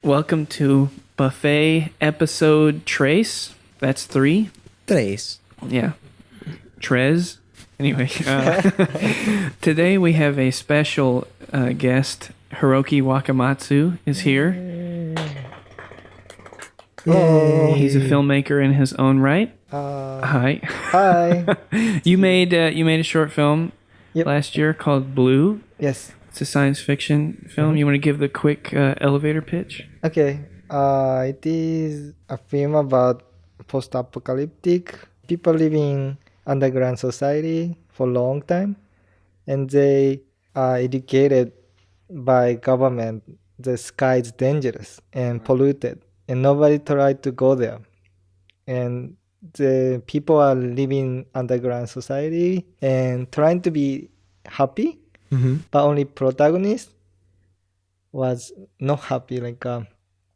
Welcome to Buffet Episode Trace. That's 3. Tres. Yeah. Trez. Anyway, today we have a special guest. Hiroki Wakamatsu is here. Yay. He's a filmmaker in his own right. Hi. Hi. You made a short film Yep. last year called Blue. Yes. It's a science fiction film. You want to give the quick elevator pitch? Okay. It is a film about post-apocalyptic people living underground society for a long time, and they are educated by government. The sky is dangerous and polluted, and nobody tried to go there. And the people are living underground society and trying to be happy, but only protagonist was not happy.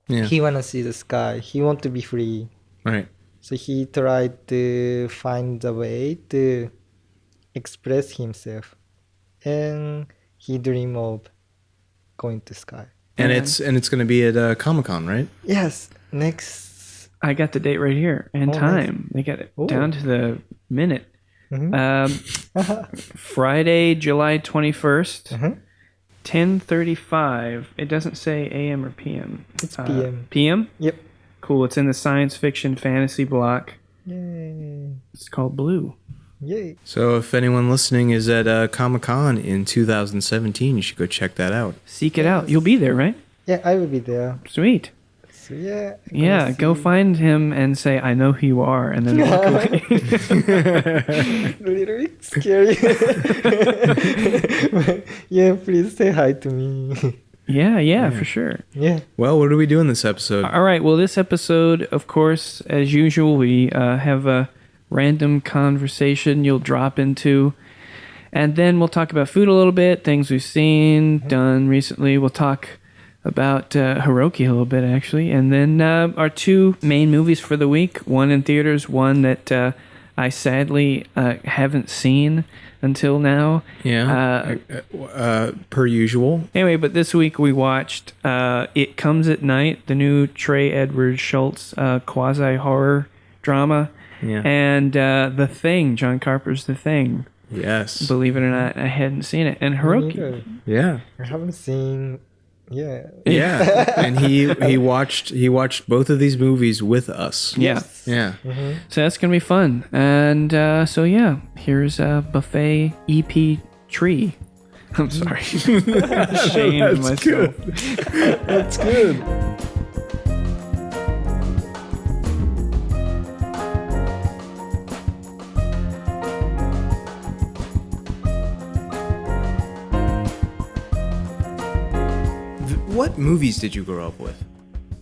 Yeah. He wanna see the sky. He want to be free. Right. So he tried to find a way to express himself, and he dream of going to sky. And Yeah. it's going to be at Comic-Con, right? Yes, next. I got the date right here and Oh, time. They got it Ooh. down to the minute. Mhm. Friday, July 21st, Mhm. 10:35. It doesn't say AM or PM. It's PM. PM? Yep. Cool. It's in the science fiction fantasy block. Yay! It's called Blue. Yay! So if anyone listening is at Comic-Con in 2017, you should go check that out. Seek it out. You'll be there, right? Yeah, I will be there. Sweet. So yeah. I'm Yeah, gonna go see- find him and say, I know who you are, and then walk away. A little bit scary. Yeah, please say hi to me. Yeah, for sure. Yeah. Well, what are we doing this episode? All right. Well, this episode, of course, as usual, we have a random conversation you'll drop into. And then we'll talk about food a little bit, things we've seen, done recently. We'll talk about Hiroki a little bit, actually. And then our 2 main movies for the week, one in theaters, one that I sadly haven't seen until now. Yeah. Per usual. Anyway, but this week we watched It Comes at Night, the new Trey Edward Schultz quasi-horror drama. Yeah. And The Thing, John Carpenter's The Thing. Yes. Believe it or not, I hadn't seen it. And Me Hiroki. neither. Yeah. I haven't seen. Yeah. Yeah. And he watched both of these movies with us. Yeah. Yeah. So that's going to be fun. And so, yeah, here's a buffet EP tree. I'm sorry. Ashamed of myself. That's good. What movies did you grow up with?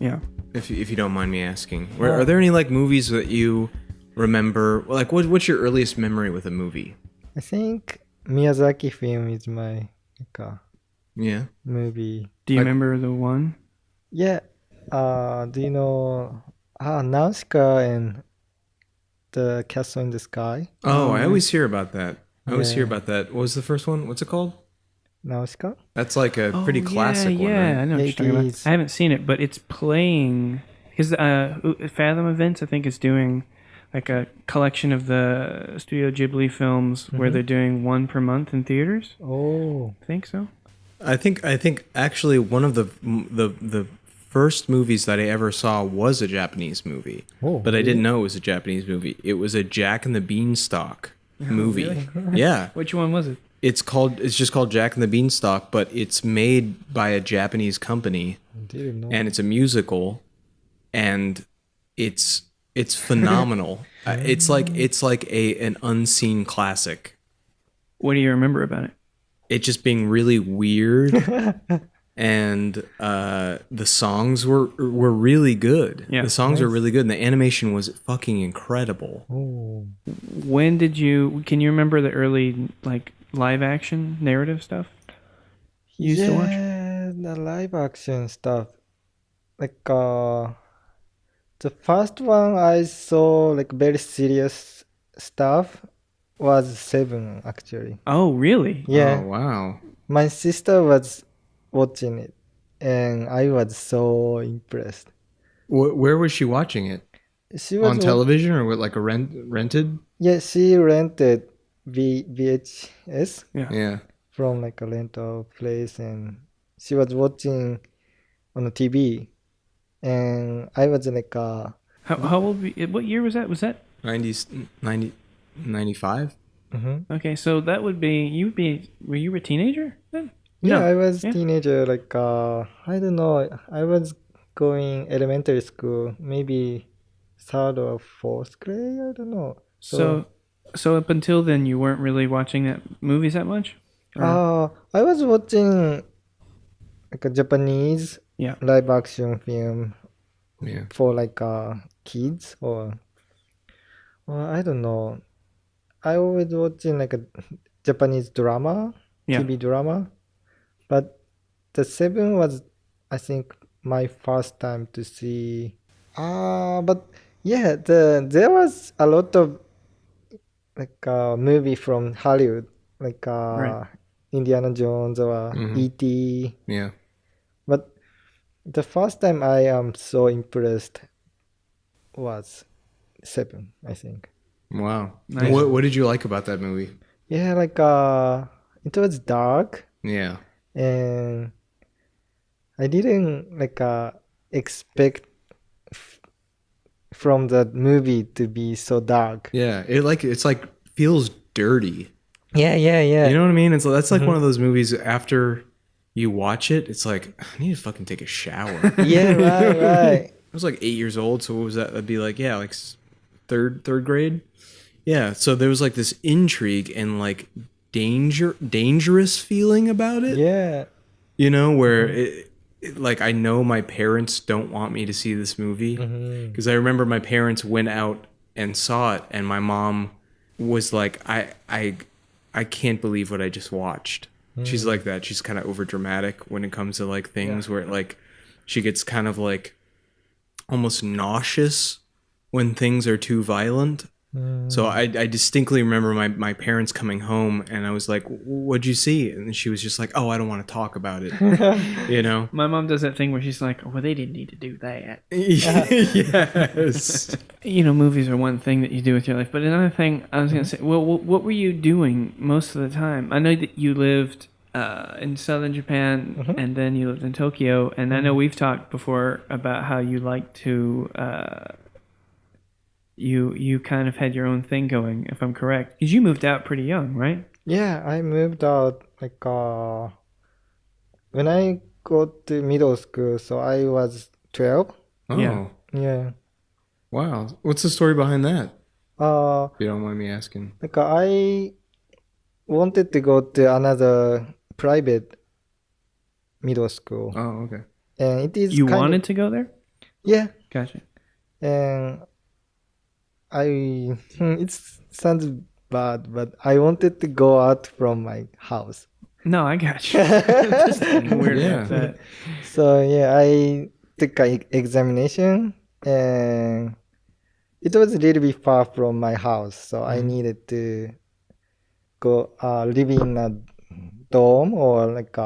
Yeah. If you don't mind me asking, are there any like movies that you remember? Like, what's your earliest memory with a movie? I think Miyazaki film is my Yeah. movie. Do you Like- remember the one? Yeah. Do you know Nausicaa and the Castle in the Sky? Oh, I always hear about that. I always Yeah. hear about that. What was the first one? What's it called? Nausicaa? That's like a pretty classic one, Yeah, I right? know what Yeah, you're talking it about. is. I haven't seen it, but it's playing. Because Fathom Events, I think, is doing like a collection of the Studio Ghibli films where they're doing one per month in theaters. Oh. I think so. I think actually one of the first movies that I ever saw was a Japanese movie, Oh, but I didn't know it was a Japanese movie. It was a Jack and the Beanstalk movie. Yeah. Which one was it? It's just called Jack and the Beanstalk, but it's made by a Japanese company, Didn't know. and it's a musical, and it's phenomenal. It's like an unseen classic. What do you remember about it? It just being really weird, and the songs were really good. Yeah. The songs were really good, and the animation was fucking incredible. Oh. When did you? Can you remember the early like live action narrative stuff you used to watch? Yeah, the live action stuff. Like the first one I saw like very serious stuff was Seven actually. Oh, really? Yeah. Oh, wow. My sister was watching it and I was so impressed. Where was she watching it? She was On television or with like a rented? Yeah, she rented VHS Yeah. Yeah. from like a rental place, and she was watching on the TV, and I was like How old? What year was that? Was that 90s, 90, 95? okay? So that would be you would be. Were you a teenager then? Yeah, No. I was Yeah. teenager, like I don't know, I was going elementary school, maybe third or fourth grade, I don't know. So up until then, you weren't really watching that movies that much. Or, I was watching like a Japanese yeah. live action film Yeah. for like kids, or I don't know. I always watching like a Japanese drama, Yeah. TV drama, but the Seven was, I think, my first time to see. But yeah, there was a lot of like movie from Hollywood, like Right. Indiana Jones or E.T. Yeah. But the first time I am so impressed was Seven, I think. Wow. Nice. What did you like about that movie? Yeah, like it was dark, Yeah. and I didn't like expect from the movie to be so dark. Yeah. It's like feels dirty. Yeah, yeah, yeah. You know what I mean? That's like one of those movies after you watch it, it's like I need to fucking take a shower. Yeah, right, right. I was like 8 years old, so what was that? That'd be like, yeah, like third grade. Yeah, so there was like this intrigue and like dangerous feeling about it. Yeah. You know, where like I know my parents don't want me to see this movie because I remember my parents went out and saw it, and my mom was like, I can't believe what I just watched. She's like that. She's kind of over dramatic when it comes to like things where like she gets kind of like almost nauseous when things are too violent. So I distinctly remember my parents coming home, and I was like, what'd you see? And she was just like, oh, I don't want to talk about it. You know? My mom does that thing where she's like, "Well, they didn't need to do that." Yes. You know, movies are one thing that you do with your life, but another thing I was gonna say. Well, what were you doing most of the time? I know that you lived in southern Japan, and then you lived in Tokyo, and I know we've talked before about how you like to. You kind of had your own thing going, if I'm correct, because you moved out pretty young, right? Yeah, I moved out like when I go to middle school, so I was 12. Oh. Yeah. Yeah. Wow. What's the story behind that? Uh If you don't mind me asking. like I wanted to go to another private middle school, Oh, okay. and it is You kind wanted of, to go there? yeah, Gotcha. and it sounds bad, but I wanted to go out from my house. No, I got you. There's nothing weird Yeah. about that. So yeah, I took an examination, and it was a little bit far from my house, so I needed to go live in a dorm or like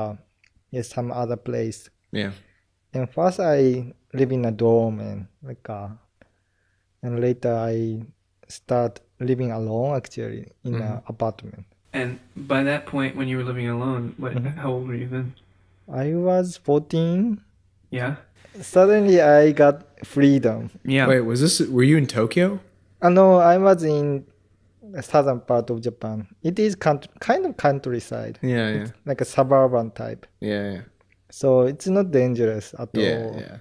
some other place. Yeah. And first I live in a dorm, and and later I start living alone actually in an apartment. And by that point, when you were living alone, how old were you then? I was 14. Yeah. Suddenly I got freedom. Yeah. Wait, were you in Tokyo? No, I was in the southern part of Japan. It is kind of countryside, Yeah, yeah. like a suburban type. Yeah, yeah. So it's not dangerous at Yeah, all. yeah.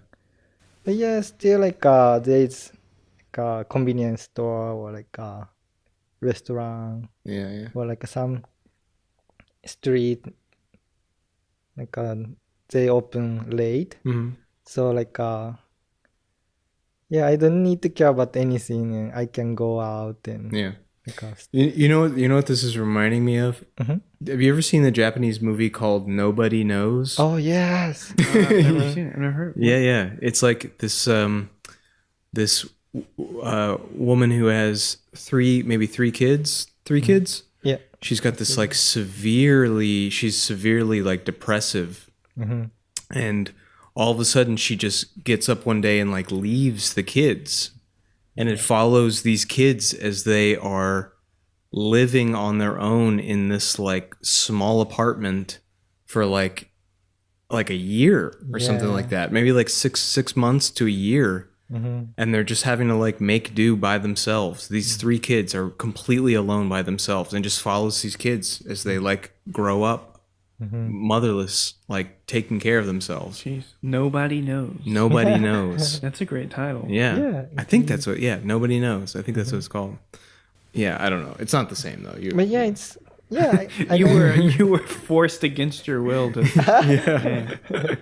But yeah, still like there is like a convenience store or like a restaurant Yeah, yeah. or like some street like they open late. So like yeah, I don't need to care about anything, and I can go out and Yeah. like You know what this is reminding me of? Have you ever seen the Japanese movie called Nobody Knows? oh yes. I've never seen it. I've never heard of it. Yeah, yeah. It's like this woman who has maybe three kids. Yeah. She's got this like severely like depressive, and all of a sudden she just gets up one day and like leaves the kids, and it follows these kids as they are living on their own in this like small apartment for like a year or something like that, maybe like six months to a year. And they're just having to like make do by themselves. These three kids are completely alone by themselves, and just follows these kids as they like grow up motherless, like taking care of themselves. Jeez. Nobody knows. Nobody knows. That's a great title. Yeah. I think that's what, Nobody Knows. I think that's what it's called. Yeah, I don't know. It's not the same though. But yeah, it's I You were forced against your will to.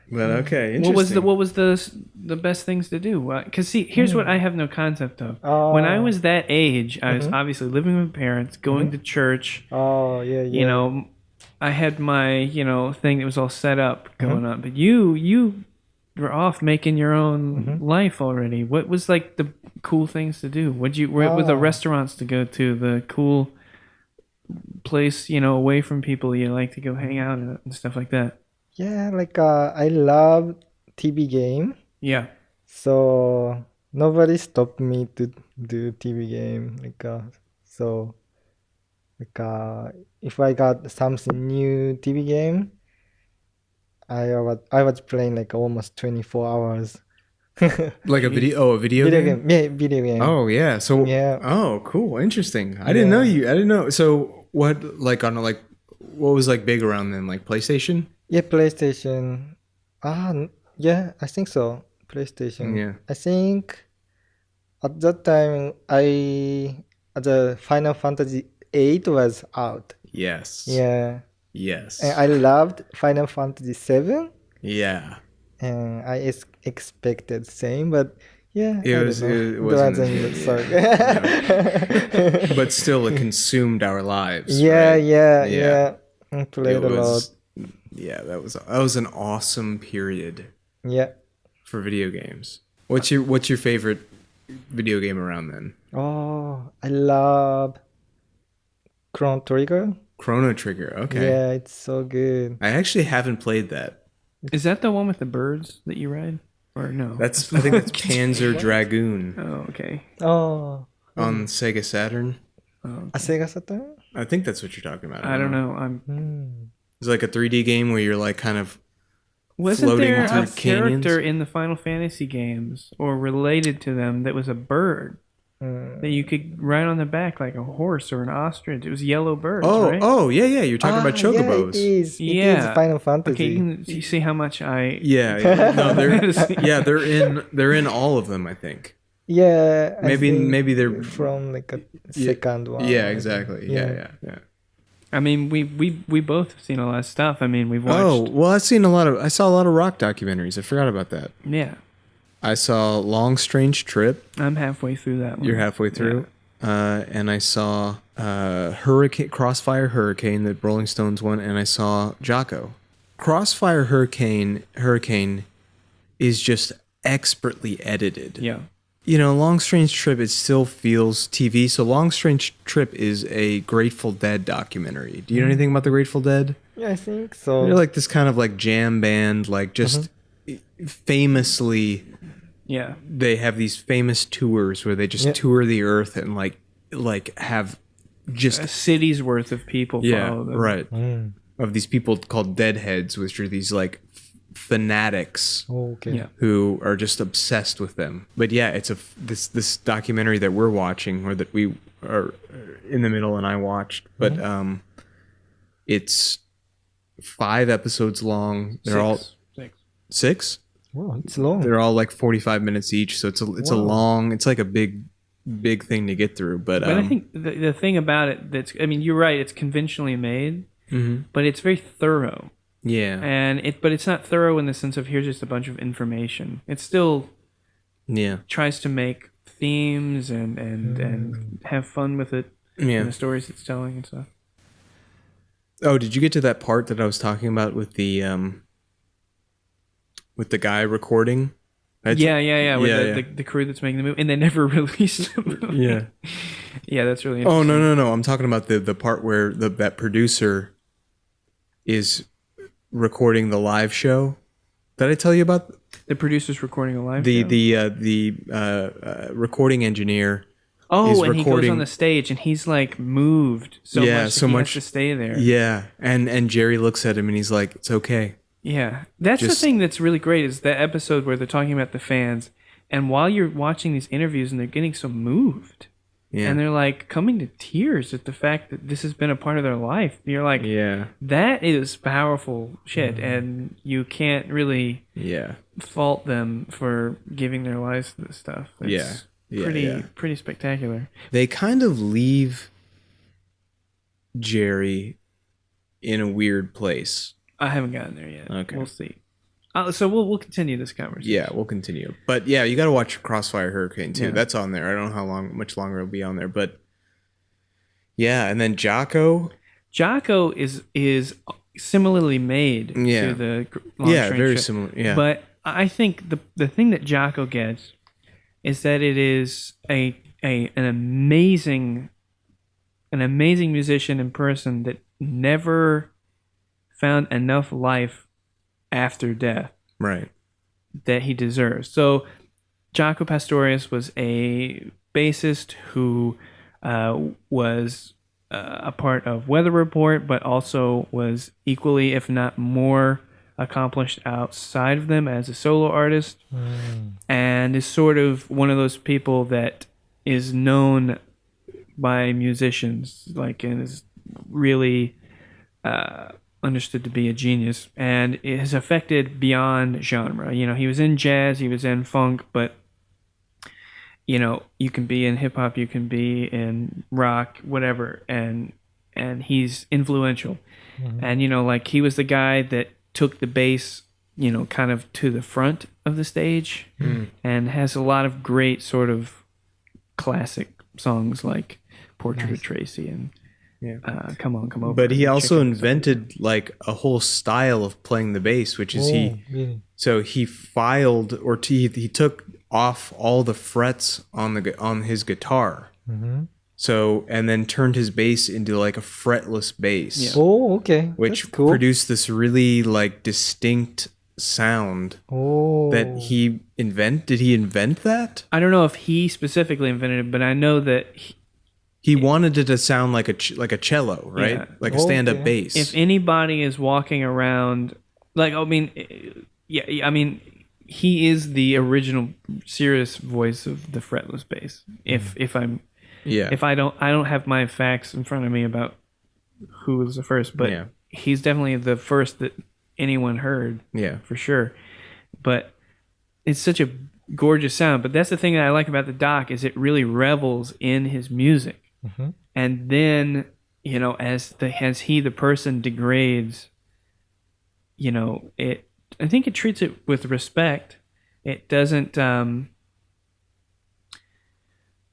But okay, interesting. What was the best things to do? Because see, here's what I have no concept of. When I was that age, I was obviously living with my parents, going to church. Oh yeah. You know, I had my thing that was all set up going on. But you were off making your own life already. What was like the cool things to do? What were the restaurants to go to? The cool place away from people you like to go hang out at and stuff like that. Yeah, like I love TV game. Yeah. So nobody stopped me to do TV game. So if I got something new TV game, I was playing like almost 24 hours. Like a video game? Yeah, video game. Oh yeah. So Yeah. Oh, cool. Interesting. I didn't know. So what what was like big around then? Like PlayStation? Yeah, PlayStation. Yeah, I think so. PlayStation. Yeah. I think at that time the Final Fantasy 8 was out. Yes. Yeah. Yes. And I loved Final Fantasy 7, Yeah. and I expected same, but yeah, It I was- don't know. it wasn't- so But still, it consumed our lives. yeah, right? yeah. I played a lot. Yeah, that was an awesome period Yeah. for video games. What's your favorite video game around then? Oh, I love Chrono Trigger. Chrono Trigger. Okay. Yeah, it's so good. I actually haven't played that. Is that the one with the birds that you ride? Or no? I think that's Panzer Dragoon Oh, okay. Oh, on Sega Saturn. a Sega Saturn? I think that's what you're talking about. I don't know. It's like a 3D game where you're like kind of Wasn't floating there through a canyons. character in the Final Fantasy games or related to them that was a bird that you could ride on the back like a horse or an ostrich? It was yellow birds, right? Yeah. You're talking about chocobos. Yeah, it is. It Yeah. is Final Fantasy. Okay, you see how much I... Yeah. No, they're in all of them, I think. Yeah. I think Maybe they're from like a second one. Yeah, exactly. Yeah. I mean, we both have seen a lot of stuff. I mean, we've watched... Oh, well, I saw a lot of rock documentaries. I forgot about that. Yeah. I saw Long Strange Trip. I'm halfway through that one. You're halfway through. And I saw Crossfire Hurricane, the Rolling Stones one, and I saw Jocko. Crossfire Hurricane is just expertly edited. Yeah. Long Strange Trip, it still feels TV. So Long Strange Trip is a Grateful Dead documentary. Do you know anything about the Grateful Dead? Yeah, I think so. They're like this kind of like jam band, like just famously... Yeah. They have these famous tours where they just tour the earth and like have just A city's worth of people follow them. right of these people called deadheads, which are these like fanatics Okay. Yeah. who are just obsessed with them. But yeah, it's this documentary that we're watching, or that we are in the middle and I watched, but it's 5 episodes long. They're all 6. Wow, it's long. They're all like 45 minutes each, so it's a long. It's like a big thing to get through. But I think the thing about it you're right. It's conventionally made, but it's very thorough. yeah, But it's not thorough in the sense of here's just a bunch of information. It still tries to make themes and have fun with it. Yeah. And the stories it's telling and stuff. Oh, did you get to that part that I was talking about with the guy recording? With the crew that's making the movie, and they never released the movie. Yeah. Yeah, that's really Oh interesting. no! I'm talking about the part where that producer is recording the live show. Did I tell you about The producer's recording a live the show? the recording engineer? Oh, is and he goes recording- on the stage and he's like moved so Yeah, much so that he much- has to stay there. Yeah, and Jerry looks at him and he's like, "It's okay." Yeah. That's the Just- thing that's really great is the episode where they're talking about the fans, and while you're watching these interviews and they're getting so moved, Yeah, and they're like coming to tears at the fact that this has been a part of their life. You're like, yeah, that is powerful shit, and you can't really yeah, fault them for giving their lives to this stuff. It's Yeah, pretty pretty spectacular. They kind of leave Jerry in a weird place. I haven't gotten there yet. Okay. We'll see. So we'll continue this conversation. Yeah, we'll continue. But yeah, you got to watch Crossfire Hurricane too. Yeah. That's on there. I don't know much longer it'll be on there, but yeah. And then Jocko. Jocko is similarly made Yeah. to the Long Yeah, Strange very Trip. similar. Yeah, But I think the thing that Jocko gets is that it is an amazing musician in person that never found enough life after death right. that he deserves. So Jaco Pastorius was a bassist who was a part of Weather Report, but also was equally, if not more, accomplished outside of them as a solo artist, and is sort of one of those people that is known by musicians, like, and is really understood to be a genius, and it has affected beyond genre. You know, he was in jazz, he was in funk, but you know, you can be in hip hop, you can be in rock, whatever, and he's influential. And you know, like, he was the guy that took the bass, you know, kind of to the front of the stage, and has a lot of great sort of classic songs like Portrait of Tracy and Come On, Come Over. But he and also Chicken. invented like a whole style of playing the bass, which is Really? So he filed or he took off all the frets on his guitar. So and then turned his bass into like a fretless bass, Yeah. Oh, okay. which That's cool. produced this really like distinct sound Oh. that he Did he invent that? I don't know if he specifically invented it, but I know that He wanted it to sound like a cello, right? Yeah. Like a stand-up Okay. bass. if anybody is walking around, like, I mean, yeah, I mean, he is the original serious voice of the fretless bass. If I don't have my facts in front of me about who was the first, but Yeah. he's definitely the first that anyone heard, Yeah. for sure. But it's such a gorgeous sound. But that's the thing that I like about the doc, is it really revels in his music. And then, you know, as he the person degrades, you know, I think it treats it with respect. It doesn't,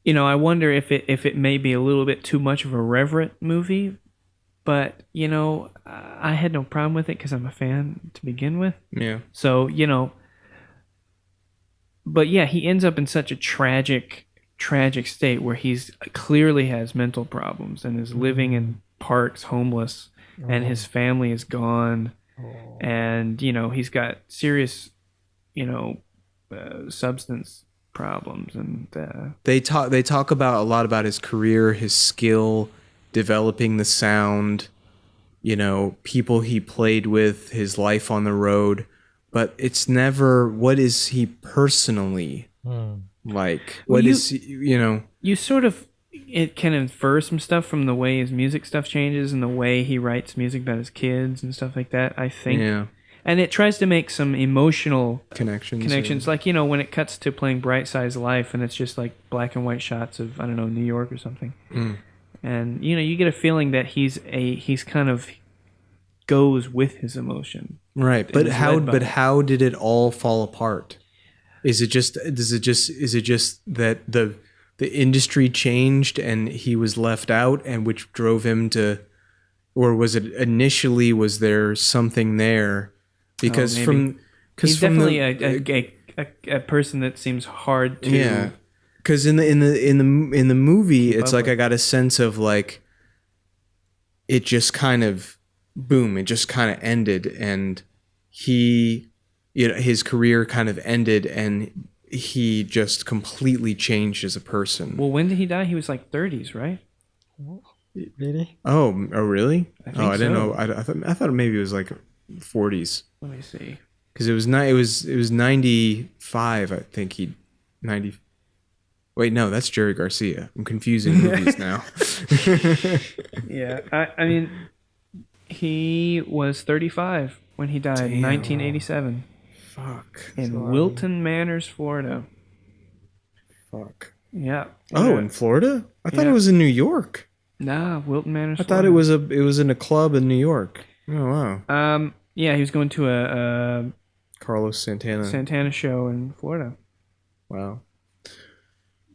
you know, I wonder if it may be a little bit too much of a reverent movie, but you know, I had no problem with it because I'm a fan to begin with. Yeah. So, you know, but yeah, he ends up in such a tragic state where he's clearly has mental problems and is living in parks homeless, and his family is gone, and you know, he's got serious, you know, substance problems, and They talk about a lot about his career, his skill, developing the sound, you know, people he played with, his life on the road, but it's never what is he personally like. Well, What is he, you know? you sort of, it can infer some stuff from the way his music stuff changes and the way he writes music about his kids and stuff like that, I think. Yeah. And it tries to make some emotional Connections. like, you know, when it cuts to playing Bright Side's Life and it's just like black and white shots of, I don't know, New York or something. And you know, you get a feeling that he's kind of goes with his emotion. Right. But is how led by it. how did it all fall apart? Is it just that the industry changed and he was left out, and which drove him to, or was it initially, was there something there? Because maybe. He's from definitely a person that seems hard to. yeah, because in the movie, it's up like with. I got a sense of like it just kind of boom, it just kind of ended, and his career kind of ended, and he just completely changed as a person. Well, when did he die? He was like 30s, right? Really? Oh, really? I think I didn't so. know. I thought maybe it was like 40s. Let me see. Because it was 95. I think he 90. Wait, no, that's Jerry Garcia. I'm confusing movies now. Yeah, I mean, he was 35 when he died in Damn. 1987 Fuck. in Wilton Manors, Florida. Fuck. Yeah. Oh, in Florida? I thought Yeah. it was in New York. Nah, Wilton Manors. I thought it was in a club in New York. Oh wow. Yeah, he was going to a Carlos Santana. Santana show in Florida. Wow.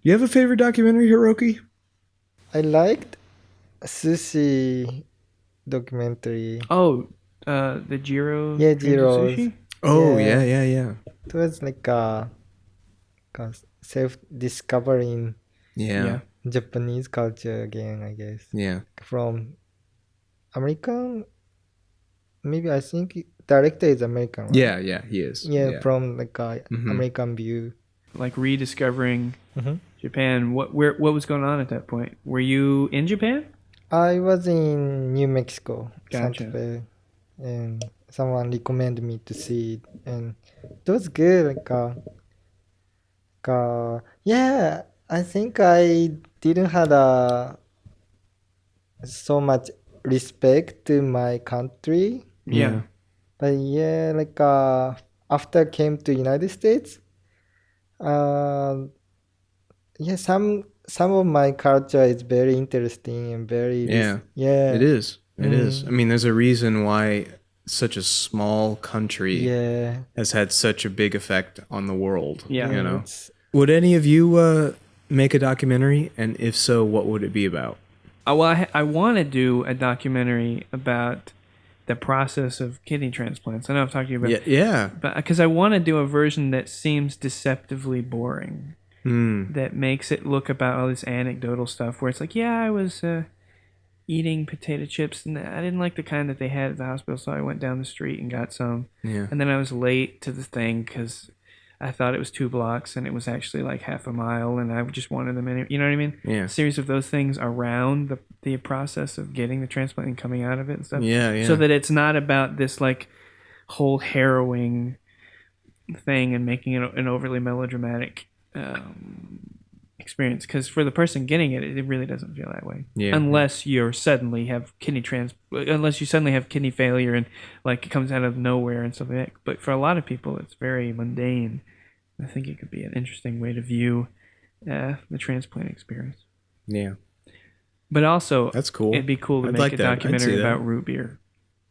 You have a favorite documentary, Hiroki? I liked sushi documentary. Oh, the Jiro Yeah, Dreams of Jiro's. Sushi? Oh Yeah. yeah. It was like a self-discovering Yeah. Japanese culture again, I guess. Yeah. From American, maybe I think director is American, right? Yeah, he is. Yeah, from like a Mhm. American view. Like rediscovering Mm-hmm. Japan. What was going on at that point? Were you in Japan? I was in New Mexico, Gotcha. Santa Fe, and someone recommended me to see it, and it was good. Yeah, I think I didn't have so much respect to my country, Yeah. but yeah, after I came to United States, uh, yeah, some of my culture is very interesting and very Yeah. yeah. It is. It is. Mm. I mean, there's a reason why such a small country Yeah. has had such a big effect on the world. Yeah. You know. It's, Would any of you make a documentary? And if so, what would it be about? Well, I want to do a documentary about the process of kidney transplants. I know I've talked to you about, Yeah. but because I want to do a version that seems deceptively boring, Hmm. that makes it look about all this anecdotal stuff where it's like, yeah, I was eating potato chips and I didn't like the kind that they had at the hospital, so I went down the street and got some. Yeah. And then I was late to the thing because I thought it was 2 blocks and it was actually like half a mile, and I just wanted them in. You know what I mean? Yeah. A series of those things around the process of getting the transplant and coming out of it and stuff. Yeah. So that it's not about this like whole harrowing thing and making it an overly melodramatic experience. Because for the person getting it, it really doesn't feel that way. Yeah. Unless you suddenly have kidney failure and like it comes out of nowhere and stuff like that. But for a lot of people, it's very mundane. I think it could be an interesting way to view the transplant experience. Yeah. But also, That's cool. it'd be cool to I'd make like a that. I'd documentary see that. about root beer.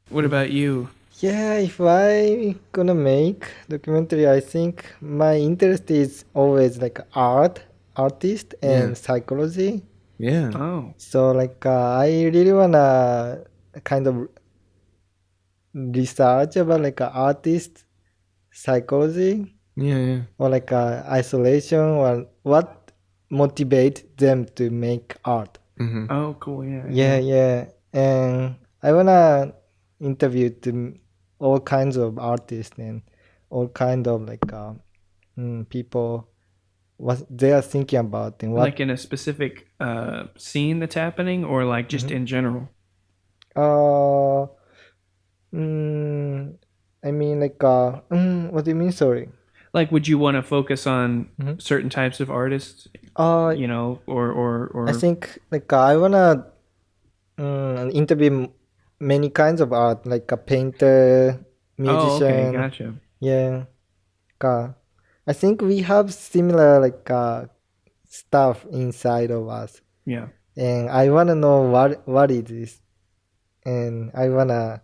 What about you? yeah, if I gonna make documentary, I think my interest is always like artist and Yeah. psychology. Yeah. Oh, So I really wanna kind of research about like artist psychology Yeah. or isolation or what motivate them to make art. Mm-hmm. oh, cool, yeah. Yeah. And I wanna interview all kinds of artists and all kind of people what they are thinking about and what Like in a specific scene that's happening, or like just in general. uh I mean what do you mean, sorry? Like, would you want to focus on Mhm. certain types of artists, Uh you know, or I think I wanna interview many kinds of art, like a painter, Oh, okay, musician. gotcha. Yeah. I think we have similar stuff inside of us, Yeah. and I wanna know what it is, and I wanna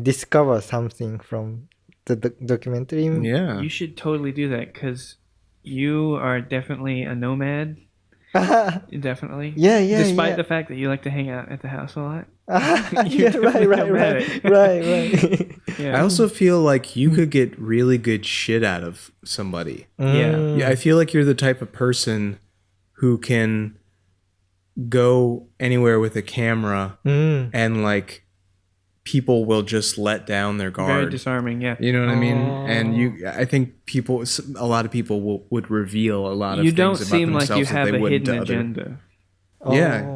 discover something from the documentary. Yeah. You should totally do that because you are definitely a nomad. Definitely. Yeah, Despite yeah. the fact that you like to hang out at the house a lot. Yeah, definitely right. nomadic. Right. Yeah. I also feel like you could get really good shit out of somebody. Mm. Yeah, I feel like you're the type of person who can go anywhere with a camera Mm. and like people will just let down their guard. Very disarming. Yeah. You know what I mean? And I think a lot of people would reveal a lot of You things don't about seem like you themselves that have they a wouldn't hidden to other. agenda.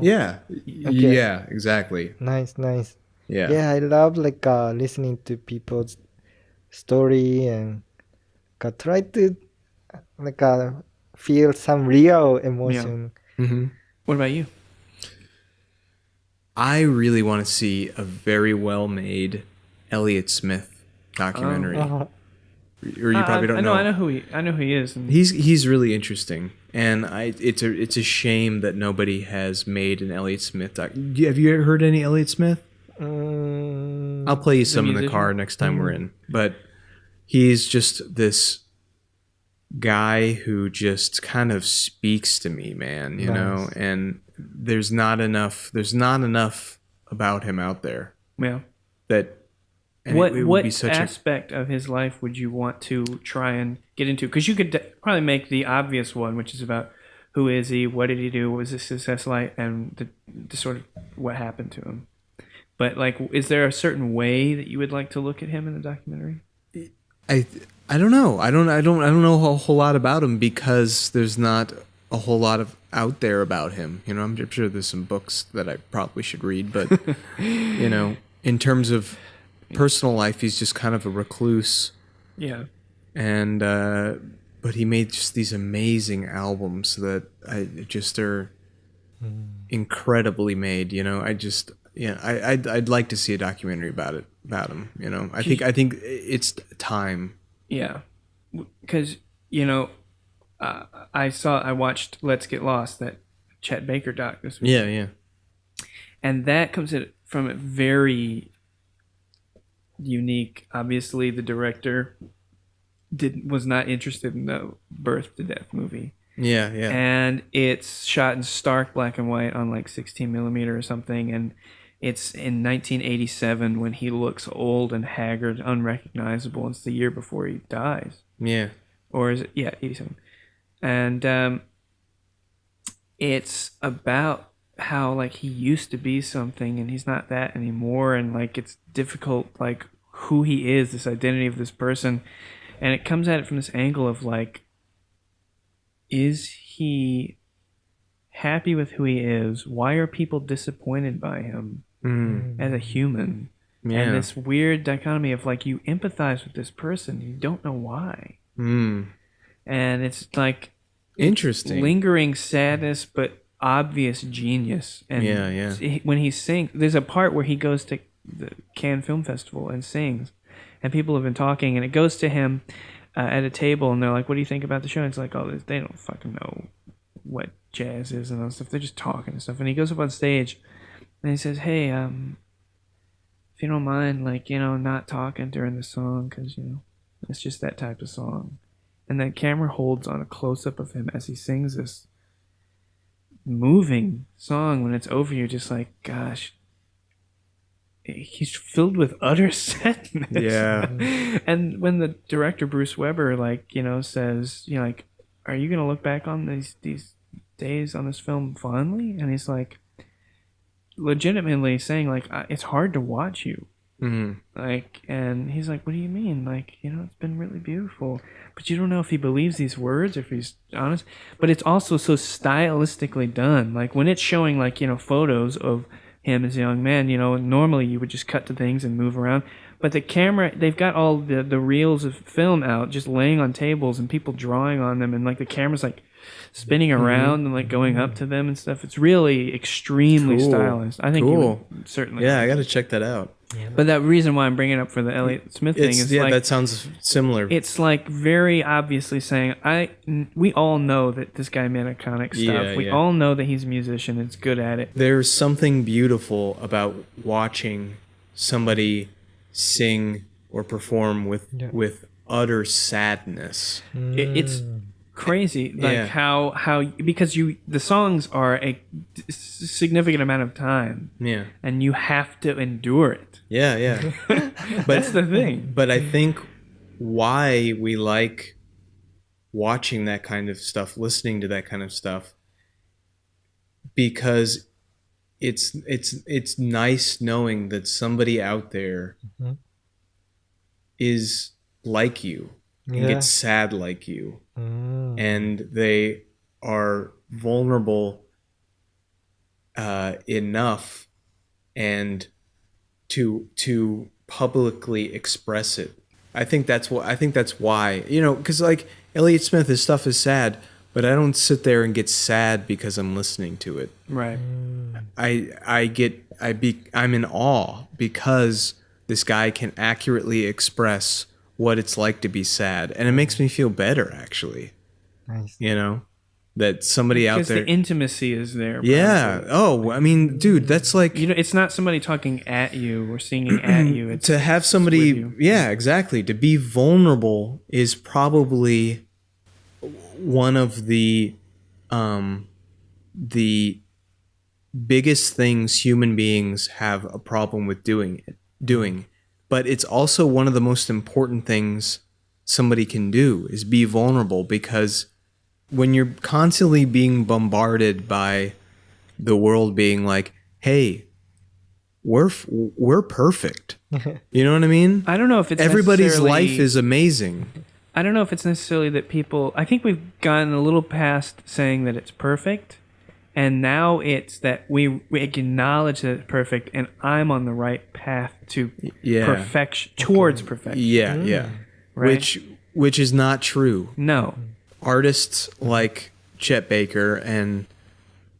Yeah, Okay. yeah, exactly. Nice. Yeah. Yeah, I love like listening to people's story and try to like feel some real emotion. Mm-hmm. What about you? I really want to see a very well made Elliott Smith documentary. Oh. Or you probably don't know. I know who he is. And He's really interesting, and it's a shame that nobody has made an Elliott Smith doc. Have you ever heard any Elliott Smith? I'll play you some in the musician? car next time we're in. But he's just this guy who just kind of speaks to me, man. You know, and there's not enough about him out there yeah. that. And What it would what be such aspect of his life would you want to try and get into? Because you could probably make the obvious one, which is about who is he, what did he do, what was his success like, and the sort of what happened to him. But like, is there a certain way that you would like to look at him in the documentary? I don't know. I don't know a whole lot about him because there's not a whole lot of out there about him. You know, I'm sure there's some books that I probably should read, but you know, in terms of personal life, he's just kind of a recluse. Yeah. And but he made just these amazing albums that just are incredibly made. You know, I'd like to see a documentary about him. You know, I think it's time. Yeah, because you know, I watched Let's Get Lost, that Chet Baker doc this week. Yeah. And that comes from a very unique. Obviously, the director was not interested in the birth to death movie. Yeah. And it's shot in stark black and white on like 16 millimeter or something, and it's in 1987 when he looks old and haggard, unrecognizable. It's the year before he dies. Yeah. Or is it? Yeah, 87. And it's about how like he used to be something and he's not that anymore, and like it's difficult, like who he is, this identity of this person. And it comes at it from this angle of like, is he happy with who he is? Why are people disappointed by him as a human? Yeah. And this weird dichotomy of like, you empathize with this person, you don't know why. And it's like Interesting. lingering sadness, but obvious genius. And yeah. when he sings, there's a part where he goes to the Cannes Film Festival and sings, and people have been talking, and it goes to him at a table, and they're like, "What do you think about the show?" And it's like, "Oh, they don't fucking know what jazz is and all that stuff. They're just talking and stuff." And he goes up on stage, and he says, "Hey, if you don't mind, like, you know, not talking during the song, because, you know, it's just that type of song." And that camera holds on a close-up of him as he sings this moving song. When it's over, you're just like, gosh, he's filled with utter sadness. Yeah. And when the director, Bruce Weber, like, you know, says, you know, like, are you going to look back on these days on this film fondly? And he's like, legitimately saying, like, it's hard to watch you. Like, and he's like, what do you mean? Like, you know, it's been really beautiful, but you don't know if he believes these words, if he's honest. But it's also so stylistically done. Like, when it's showing, like, you know, photos of him as a young man, you know, normally you would just cut to things and move around. But the camera, they've got all the reels of film out, just laying on tables and people drawing on them, and like the camera's like spinning around and like going up to them and stuff. It's really extremely stylized. I think you would certainly. Yeah, I got to check that out. But that reason why I'm bringing it up for the Elliott Smith thing is like, that sounds similar. It's like very obviously saying, we all know that this guy made iconic stuff. We all know that he's a musician and is good at it. There's something beautiful about watching somebody sing or perform with utter sadness. It's crazy, like how because the songs are a significant amount of time, and you have to endure it. But that's the thing. But I think why we like watching that kind of stuff, listening to that kind of stuff, because it's nice knowing that somebody out there Mhm. is like you and Yeah. gets sad like you, Mm. and they are vulnerable enough and to publicly express it. I think that's why, because like Elliott Smith, his stuff is sad, but I don't sit there and get sad because I'm listening to it. Right. I'm in awe because this guy can accurately express what it's like to be sad, and it makes me feel better actually. Nice. That somebody out Because there. the intimacy is there. Yeah. probably. Oh, I mean, dude, that's like It's not somebody talking at you or singing at you. It's to have with somebody. you. Yeah, exactly. To be vulnerable is probably one of the biggest things human beings have a problem with doing. But it's also one of the most important things somebody can do is be vulnerable, because when you're constantly being bombarded by the world being like, "Hey, we're perfect," you know what I mean? I don't know if it's Everybody's necessarily- life is amazing. I don't know if it's necessarily that people. I think we've gotten a little past saying that it's perfect, and now it's that we acknowledge that it's perfect, and I'm on the right path to Yeah. perfection, towards perfection. Yeah, yeah. Right. Which is not true. No, Artists like Chet Baker and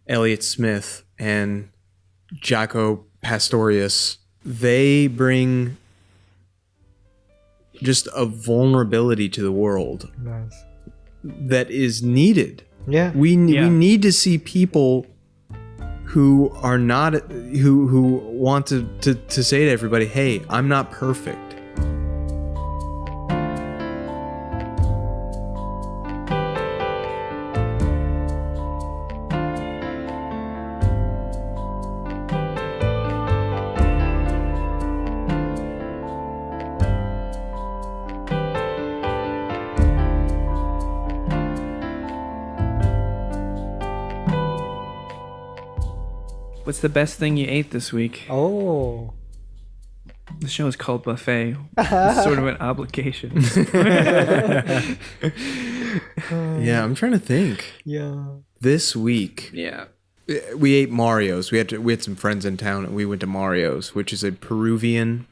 Elliott Smith and Jaco Pastorius, they bring just a vulnerability to the world Nice. that is needed. Yeah. We Yeah. need to see people who are not who want to say to everybody, "Hey, I'm not perfect." what's the best thing you ate this week? Oh. The show is called Buffet. It's sort of an obligation. Yeah, I'm trying to think. Yeah. This week, Yeah. we ate Mario's. We had some friends in town, and we went to Mario's, which is a Peruvian.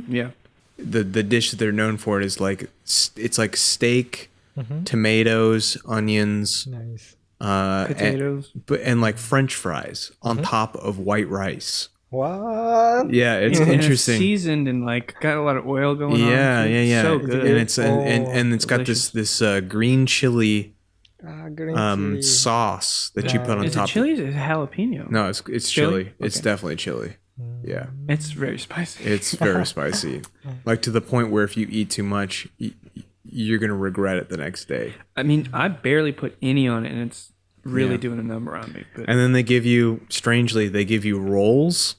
Yeah. The dish that they're known for is like it's like steak, Mhm. tomatoes, onions, Nice. Potatoes. and like French fries on top of white rice. What? Yeah, it's And interesting. It's seasoned and like got a lot of oil going on. Yeah, too. yeah, yeah. So good. And it's and it's got delicious. this green chili Green chili. sauce that you put on Is it top. chili? Is it jalapeno? No, it's Chili? chili. It's Okay. definitely chili. Yeah, It's very spicy. it's very spicy, like to the point where if you eat too much, you're gonna regret it the next day. I mean, I barely put any on it, and it's really Yeah. doing a number on me. But And then they give you rolls,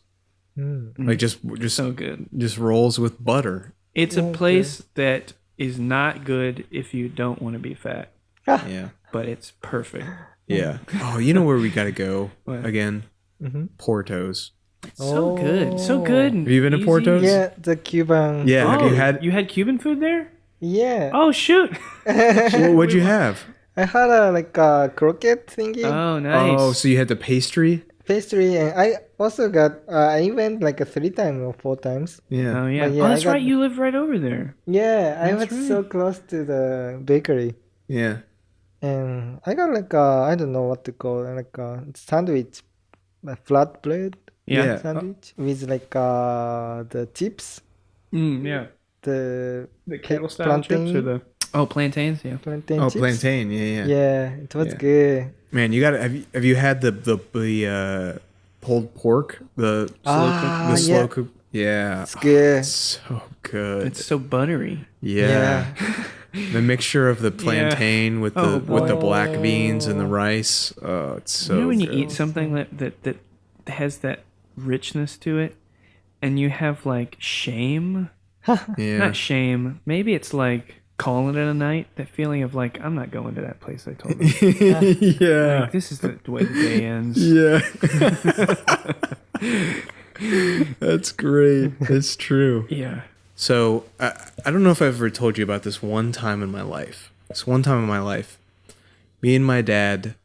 Mm. like just so good. just rolls with butter. It's a place that is not good if you don't want to be fat, Yeah, but it's perfect. yeah. Oh, you know where we gotta go What? again? Mhm. Porto's. So good. So good. and Have you been to easy. Porto's? Yeah, the Cuban. Yeah. Oh, Have you had Cuban food there? Yeah. Oh shoot! What'd you have? I had a croquette thingy, Oh, nice. Oh, so you had the pastry? pastry, and I also got. I went like 3 times or 4 times. Yeah. Oh yeah. But yeah, Oh, I that's got- right. You lived right over there. Yeah, I was That's so right. close to the bakery, Yeah. and I got I don't know what to call it, like a sandwich, a flat bread Yeah. Yeah. sandwich with the chips, Yeah. the Kettle style plantain, chips or the plantains. Yeah. plantain Oh, chips. plantain. Yeah, yeah. Yeah, it was Yeah. good. Man, you got to have you had the pulled pork, the Ah, slow yeah. cook? Yeah. It's good. So good. It's so buttery. yeah. The mixture of the plantain with Oh, the boy. black beans and the rice. Oh, it's so You know when you good. eat something that has that richness to it, and you have like shame. Yeah. Not shame. Maybe it's like calling it a night. That feeling of like, I'm not going to that place I told them. Yeah. Like, this is the way the day ends. Yeah. That's great. It's true. Yeah. So I don't know if I've ever told you about this one time in my life. Me and my dad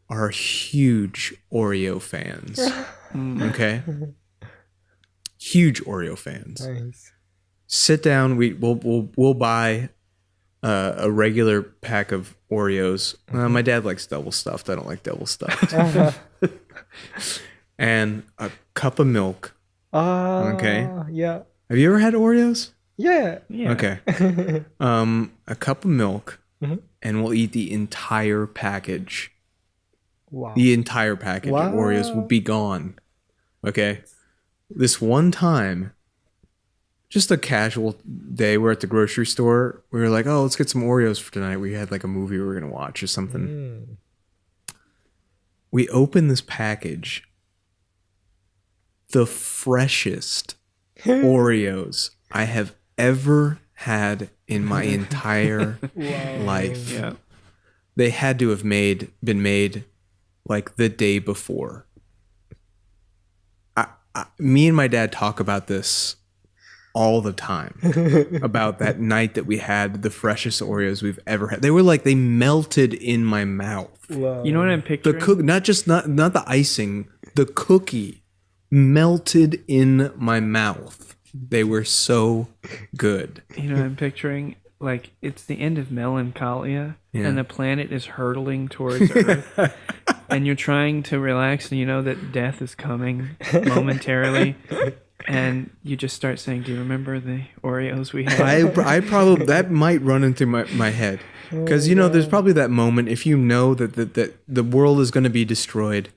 are huge Oreo fans. Okay? Huge Oreo fans. Nice. Sit down. We'll buy a regular pack of Oreos. My dad likes double stuffed. I don't like double stuffed. And a cup of milk. Okay. Yeah. Have you ever had Oreos? Yeah. Yeah. Okay. A cup of milk, and we'll eat the entire package. Wow. The entire package of Oreos will be gone. Okay. This one time, just a casual day, we're at the grocery store. We were like, oh, let's get some Oreos for tonight. We had like a movie we were going to watch or something. We opened this package. The freshest Oreos I have ever had in my entire life. Yeah. They had to have been made like the day before. Me and my dad talk about this all the time, about that night that we had the freshest Oreos we've ever had. They were like, they melted in my mouth. Wow. You know what I'm The picturing? not the icing, the cookie melted in my mouth. They were so good. You know what I'm picturing? Like, it's the end of Melancholia, and the planet is hurtling towards Earth, and you're trying to relax, and you know that death is coming momentarily, and you just start saying, do you remember the Oreos we had? I probably, that might run into my head. Because, there's probably that moment, if you know that the world is going to be destroyed,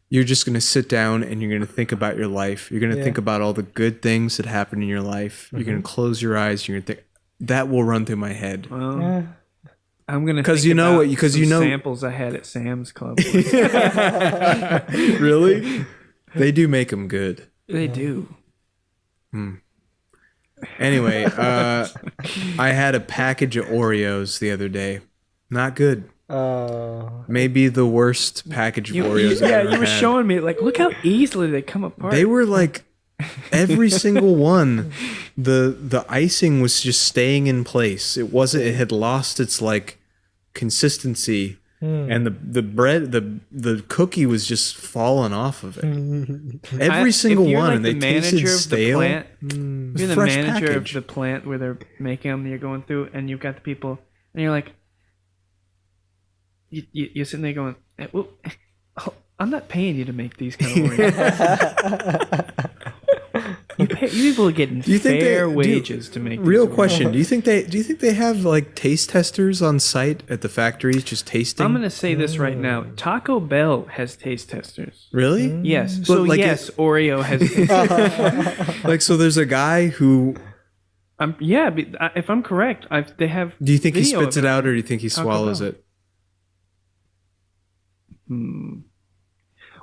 you're just going to sit down and you're going to think about your life. You're going to think about all the good things that happened in your life. You're going to close your eyes. You're going to think. That will run through my head. Well, I'm gonna Because samples I had at Sam's Club. Really? They do make them good. They do. Anyway, I had a package of Oreos the other day. Not good. Maybe the worst package of Oreos I've ever you were had. showing me, like, look how easily they come apart. They were like every single one. The icing was just staying in place. It had lost its like consistency, and the bread, the cookie was just falling off of it. Every single if you're one, like and they the manager tasted of stale. The plant, you're the Fresh manager package. of the plant where they're making them. You're going through, and you've got the people, and you're like, you're sitting there going, well, I'm not paying you to make these kind of Oreos. You people are getting fair wages to make these Real Oreos. question: Do you think they have like taste testers on site at the factories just tasting? I'm gonna say this right now. Taco Bell has taste testers. Really? Yes. But So like yes, Oreo has taste testers. Like, so there's a guy who. If I'm correct, they have. Do you think he video spits of it out, or do you think he Taco swallows Bell. it?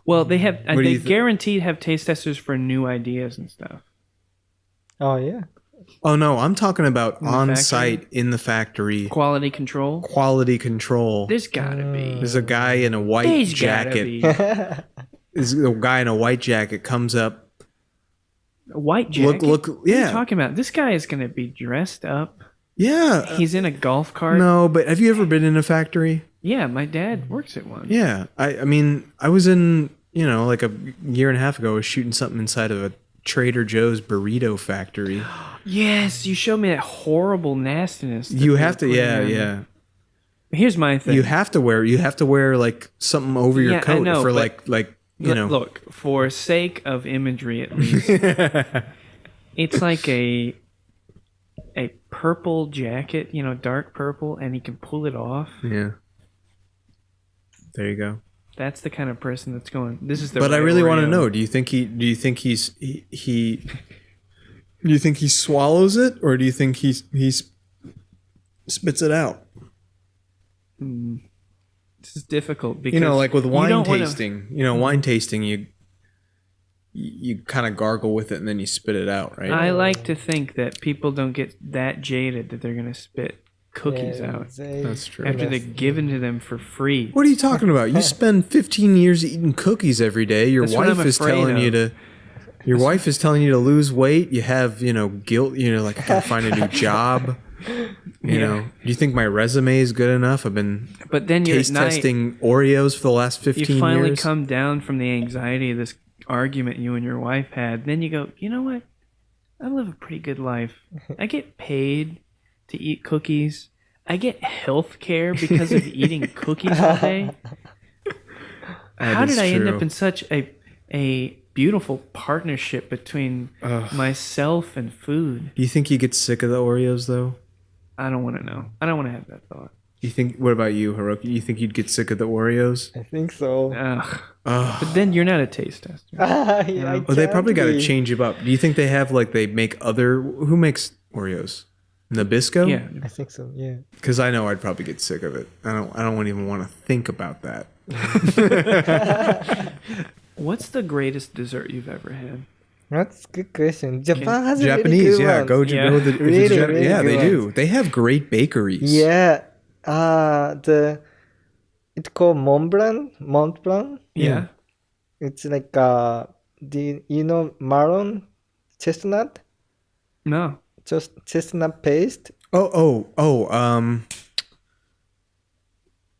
Well, they have. What do They you think? guaranteed have taste testers for new ideas and stuff. Oh yeah. Oh no, I'm talking about the on factory? site in the factory. Quality control. Quality control. There's gotta be. There's a guy in a white There's gotta jacket. be. There's a guy in a white jacket comes up. A white jacket. Look, What are you yeah. talking about? This guy is gonna be dressed up. Yeah. He's in a golf cart. No, but have you ever been in a factory? Yeah, my dad works at one. Yeah. I mean, I was in, like a year and a half ago, I was shooting something inside of a Trader Joe's burrito factory. Yes, you showed me that horrible nastiness. that You they have to, put yeah, in. yeah. Here's my thing. You have to wear like something over your Yeah, I coat know, for but like you know. Look, for sake of imagery at least, it's like a purple jacket, dark purple, and he can pull it off. Yeah. There you go. That's the kind of person that's going. This is the. But I right really want to Oreo. know, do you think he swallows it, or do you think he spits it out? This is difficult because Like with you wine don't wanna- tasting, wine tasting, you kind of gargle with it and then you spit it out, right? I like to think that people don't get that jaded that they're gonna spit cookies out That's true. after they're given to them for free. What are you talking about? You spend 15 years eating cookies every day. Your That's what I'm wife is afraid telling you of. to. Your wife is telling you to lose weight. You have, guilt. Like I gotta find a new job. You know, do you think my resume is good enough? I've been But then you're at taste night, testing Oreos for the last 15 you finally years. come down from the anxiety of this argument you and your wife had. Then you go, you know what? I live a pretty good life. I get paid to eat cookies. I get health care because of eating cookies all day. How did I end up in such a beautiful partnership between myself and food? Do you think you get sick of the Oreos though? I don't want to know. I don't want to have that thought. You think? What about you, Hiroki? You think you'd get sick of the Oreos? I think so. Ugh. But then you're not a taste tester. Well, they probably got to change them up. Do you think they have they make other? Who makes Oreos? Nabisco? Yeah. I think so. Yeah. Because I know I'd probably get sick of it. I don't even want to think about that. What's the greatest dessert you've ever had? That's a good question. Japan has a Japanese, really good yeah. ones. Go Yeah. with it. Really, really yeah, they good do. ones. They have great bakeries. Yeah. It's called Mont Blanc. Yeah. It's like marron chestnut? No. Just chestnut paste.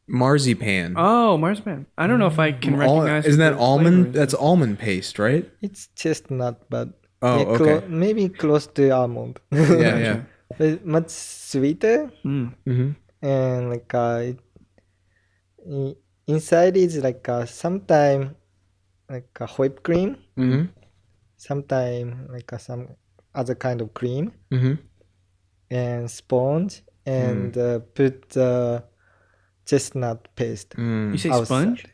Marzipan. Oh, marzipan. I don't know if I can recognize. Isn't that the almond? flavor is. That's almond paste, right? It's chestnut, but Okay. maybe close to almond. Yeah, yeah. But much sweeter, Mm-hmm. and inside is sometime a whipped cream, Mm-hmm. sometime some other kind of cream, Mm-hmm. and sponge, and put the chestnut paste. You say outside. sponge?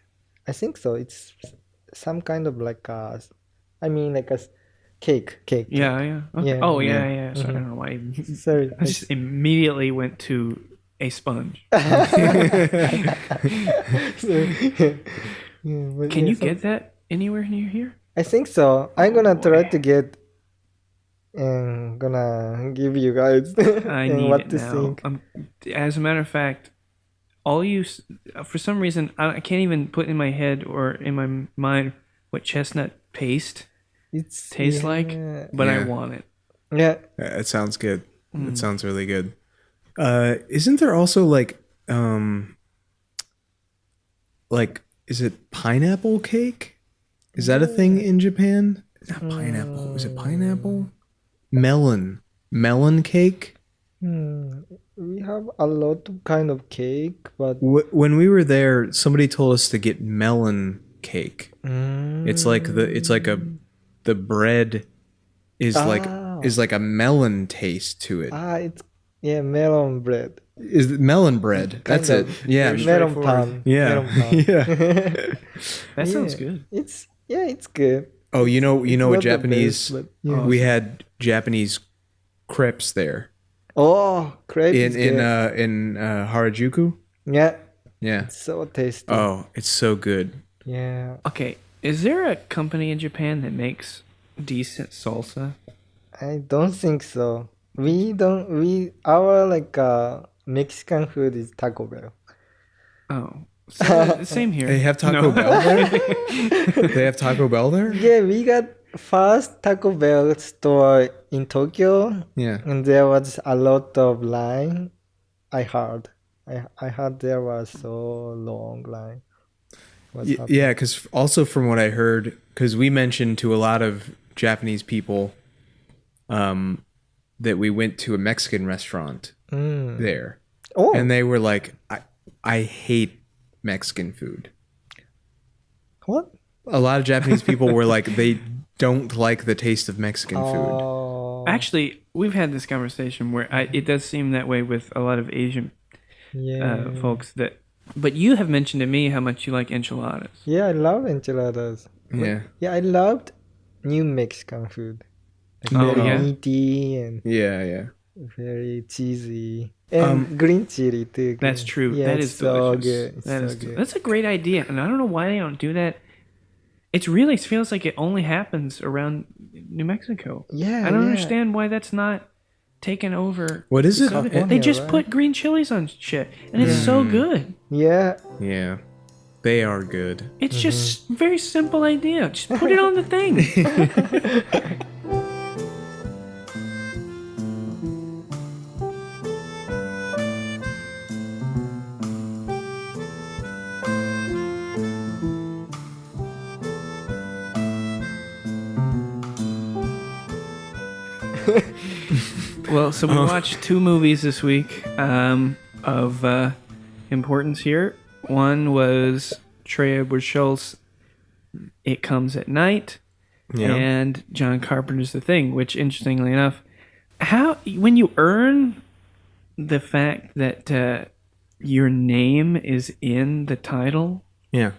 I think so. It's some kind of cake. Yeah, yeah. Okay. Yeah. Oh, yeah. Sorry, I don't know why. Sorry. I just immediately went to a sponge. Can you get that anywhere near here? I think so. I'm gonna try to get and gonna give you guys I and need what it to now. think. As a matter of fact, for some reason, I can't even put in my head or in my mind what chestnut paste It's tastes like, but I Yeah. want it. Yeah. It sounds good. It sounds really good. Isn't there also is it pineapple cake? Is that a thing in Japan? Not pineapple. Is it pineapple? Melon cake? We have a lot of kind of cake, but When we were there, somebody told us to get melon cake. It's like the bread is like a melon taste to it. it's melon bread. Is it melon bread? That's Kind it. of. Yeah. Melon pan. Yeah. Melon pan. Yeah. That sounds good. It's good. Oh, you know It's what not the Japanese? best, but yeah. We had Japanese crepes there Oh, crepe is in good. Harajuku. Yeah, Yeah. it's so tasty. Oh, it's so good. Yeah, Okay, is there a company in Japan that makes decent salsa? I don't think so. Our Mexican food is Taco Bell. Oh, same here. They have Taco No. Bell there. They have Taco Bell there. Yeah, we got first Taco Bell store in Tokyo, Yeah. and there was a lot of line. I heard there was so long line. What's happening? Yeah, because also from what I heard, because we mentioned to a lot of Japanese people, that we went to a Mexican restaurant there, Oh, and they were like, "I hate Mexican food." what? A lot of Japanese people were like, they don't like the taste of Mexican food. Oh, Actually, we've had this conversation where it does seem that way with a lot of Asian yeah. folks. But you have mentioned to me how much you like enchiladas. Yeah, I love enchiladas. Yeah, Yeah, I loved New Mexican food. Oh, Very yeah? meaty and yeah. very cheesy. And green chili too. That's true. Yeah, That it's is so delicious. good. It's That so is good. That's a great idea, and I don't know why they don't do that. It really feels like it only happens around New Mexico. Yeah, I don't yeah. understand why that's not taken over. What is it? So good. California, They just right? put green chilies on shit, and it's so good. Yeah. Yeah, they are good. It's just a very simple idea. Just put it on the thing. Well, so we watched 2 movies this week of importance here. One was Trey Edward Schultz, It Comes at Night, Yeah. and John Carpenter's The Thing, which, interestingly enough, when you earn the fact that your name is in the title, Yeah.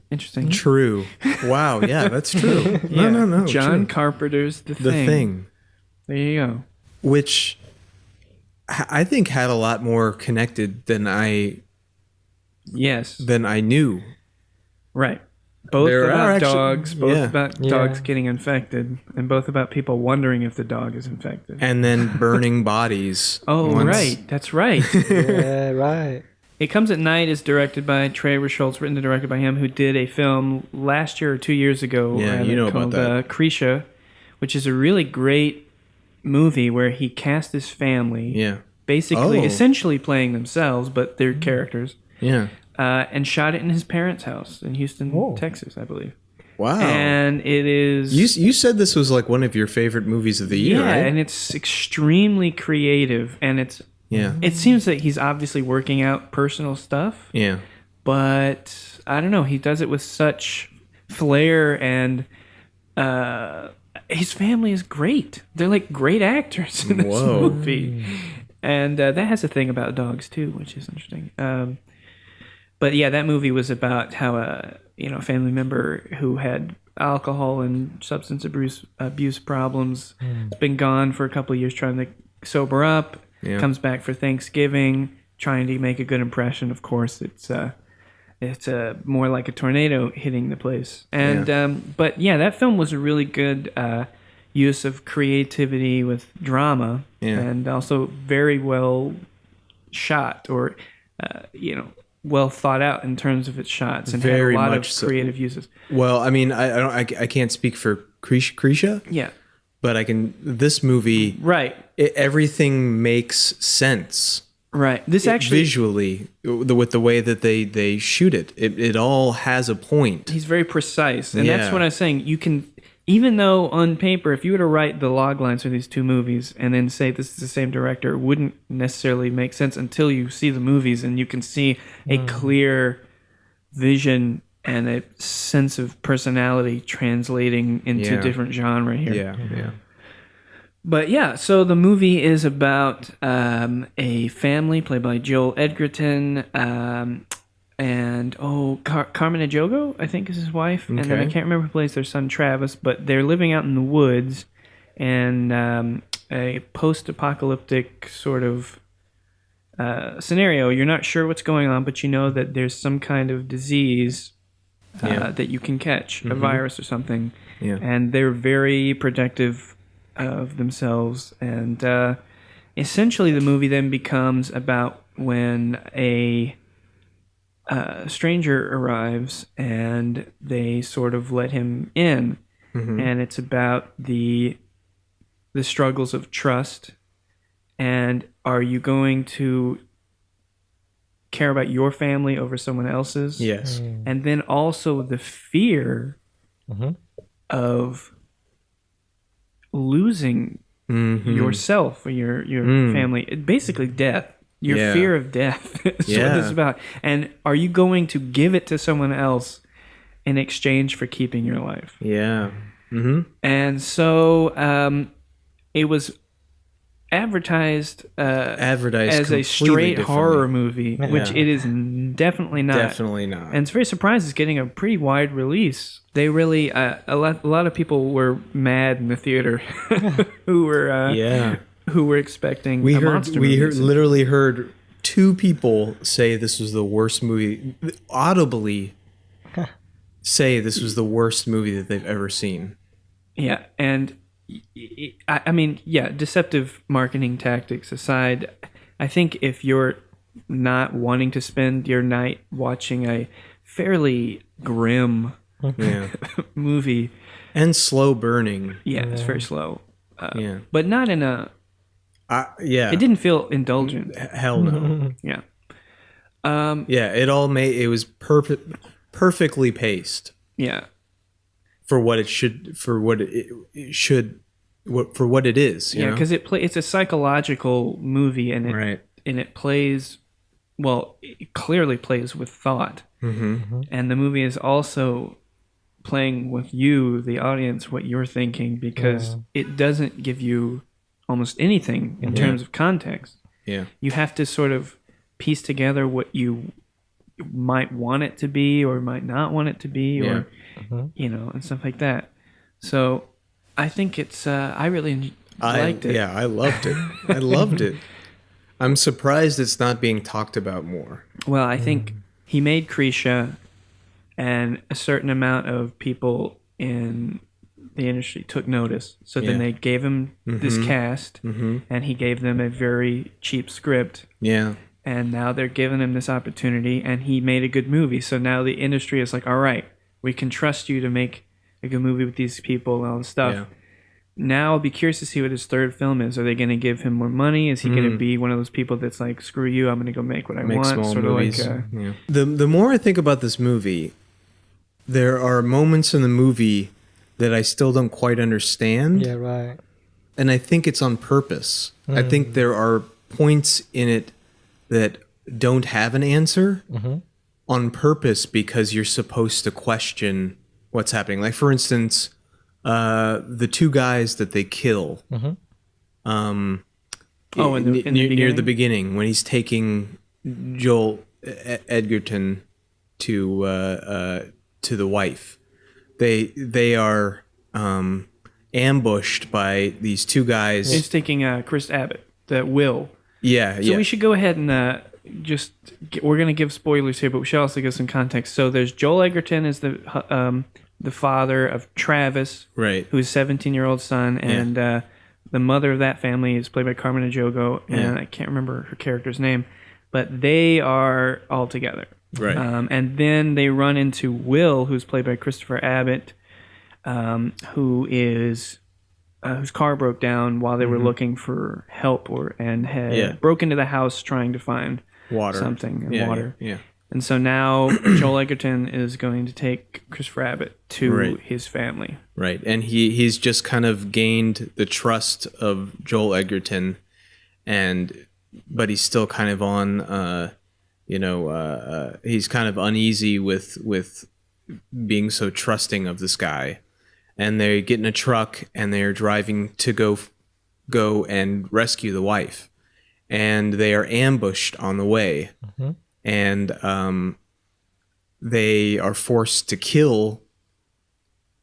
interesting. True. Wow. Yeah, that's true. No. John true. Carpenter's The The Thing. Thing, There you go. which I think had a lot more connected than I Yes. knew. Right. Both There are about actually- dogs, both yeah. about Yeah. dogs getting infected, and both about people wondering if the dog is infected. And then burning bodies. Oh, once- right. That's right. Yeah, right. It Comes at Night is directed by Trey Schultz, written and directed by him, who did a film last year or 2 years ago Yeah, you know called about that. Krisha, which is a really great movie where he cast his family, Yeah. basically, Oh. essentially playing themselves, but they're characters, Yeah. and shot it in his parents' house in Houston, Oh. Texas, I believe. Wow. And it is... You said this was like one of your favorite movies of the year, yeah, right? and it's extremely creative, and Yeah. it seems that he's obviously working out personal stuff, Yeah. but I don't know, he does it with such flair, and his family is great. They're like great actors in this Whoa. movie, and that has a thing about dogs too, which is interesting. But yeah, that movie was about how a family member who had alcohol and substance abuse problems has been gone for a couple of years trying to sober up. Yeah. Comes back for Thanksgiving, trying to make a good impression. Of course, it's more like a tornado hitting the place. And but yeah, that film was a really good use of creativity with drama, Yeah. and also very well shot, or well thought out in terms of its shots, and Very had a lot much of so. creative uses. Well, I mean, I can't speak for Krisha, Yeah, but this movie, right. everything makes sense. Right. This actually, Visually, with the way that they shoot it, it all has a point. he's very precise, and Yeah. that's what I was saying. You can, even though on paper, if you were to write the log lines for these 2 movies and then say this is the same director, it wouldn't necessarily make sense until you see the movies and you can see a clear vision and a sense of personality translating into Yeah. different genre here. Yeah. But yeah, so the movie is about a family played by Joel Edgerton, and Carmen Ejogo, I think is his wife, and then I Okay. can't remember who plays their son Travis, but they're living out in the woods, and a post-apocalyptic sort of scenario. You're not sure what's going on, but you know that there's some kind of disease Yeah. that you can catch, a virus or something, Yeah. and they're very protective of themselves, and essentially the movie then becomes about when a stranger arrives and they sort of let him in, and it's about the struggles of trust, and are you going to care about your family over someone else's? Yes. And then also the fear of losing yourself or your family. Basically death. Your Yeah. fear of death is what Yeah. this is about. And are you going to give it to someone else in exchange for keeping your life? Yeah. Mm-hmm. And so it was advertised Advertised as a completely straight differently. horror movie, which Yeah. it is definitely not. Definitely not. And it's very surprised it's getting a pretty wide release. They really, a lot of people were mad in the theater who were yeah. who were expecting We a heard monster we movie. literally heard 2 people say this was the worst movie, audibly say this was the worst movie that they've ever seen. Yeah, and I mean, yeah, deceptive marketing tactics aside, I think if you're not wanting to spend your night watching a fairly grim Yeah. movie, And slow burning. yeah, it's very slow. Yeah. But not in a. Yeah. It didn't feel indulgent. Hell no. Yeah. Yeah, it was perfectly paced Yeah. for what it should for what it should for what it is, you Yeah, know? because it's a psychological movie, and Right. it plays, well, it clearly plays with thought, and the movie is also playing with you, the audience, what you're thinking, because it doesn't give you almost anything in terms of context. Yeah. You have to sort of piece together what you might want it to be or might not want it to be, or and stuff like that. So I think it's I really liked it. Yeah, I loved it. I loved it. I'm surprised it's not being talked about more. Well, I think he made Krisha, and a certain amount of people in the industry took notice. So then they gave him this cast, and he gave them a very cheap script. Yeah. And now they're giving him this opportunity, and he made a good movie. So now the industry is like, all right, we can trust you to make a good movie with these people and all this stuff. Yeah. Now I'll be curious to see what his third film is. Are they going to give him more money? Is he going to be one of those people that's like, screw you, I'm going to go make what I Make want? small Sort movies. of like, Yeah. The more I think about this movie, there are moments in the movie that I still don't quite understand. Yeah, right. And I think it's on purpose. I think there are points in it that don't have an answer on purpose because you're supposed to question what's happening. Like, for instance, the two guys that they kill in the near the beginning when he's taking Joel Edgerton to the wife. They are ambushed by these two guys. he's taking Chris Abbott, that Will. Yeah, So we should go ahead and we're going to give spoilers here, but we should also give some context. So there's Joel Edgerton is the father of Travis, right, who's 17-year-old son, and the mother of that family is played by Carmen Ejogo, and I can't remember her character's name, but they are all together. right, and then they run into Will, who's played by Christopher Abbott, whose car broke down while they were looking for help, and had broke into the house trying to find water, water. Yeah. And so now Joel Edgerton is going to take Christopher Abbott to his family. Right, and he's just kind of gained the trust of Joel Edgerton, but he's still kind of on, he's kind of uneasy with being so trusting of this guy. And they get in a truck and they're driving to go and rescue the wife, and they are ambushed on the way, and they are forced to kill,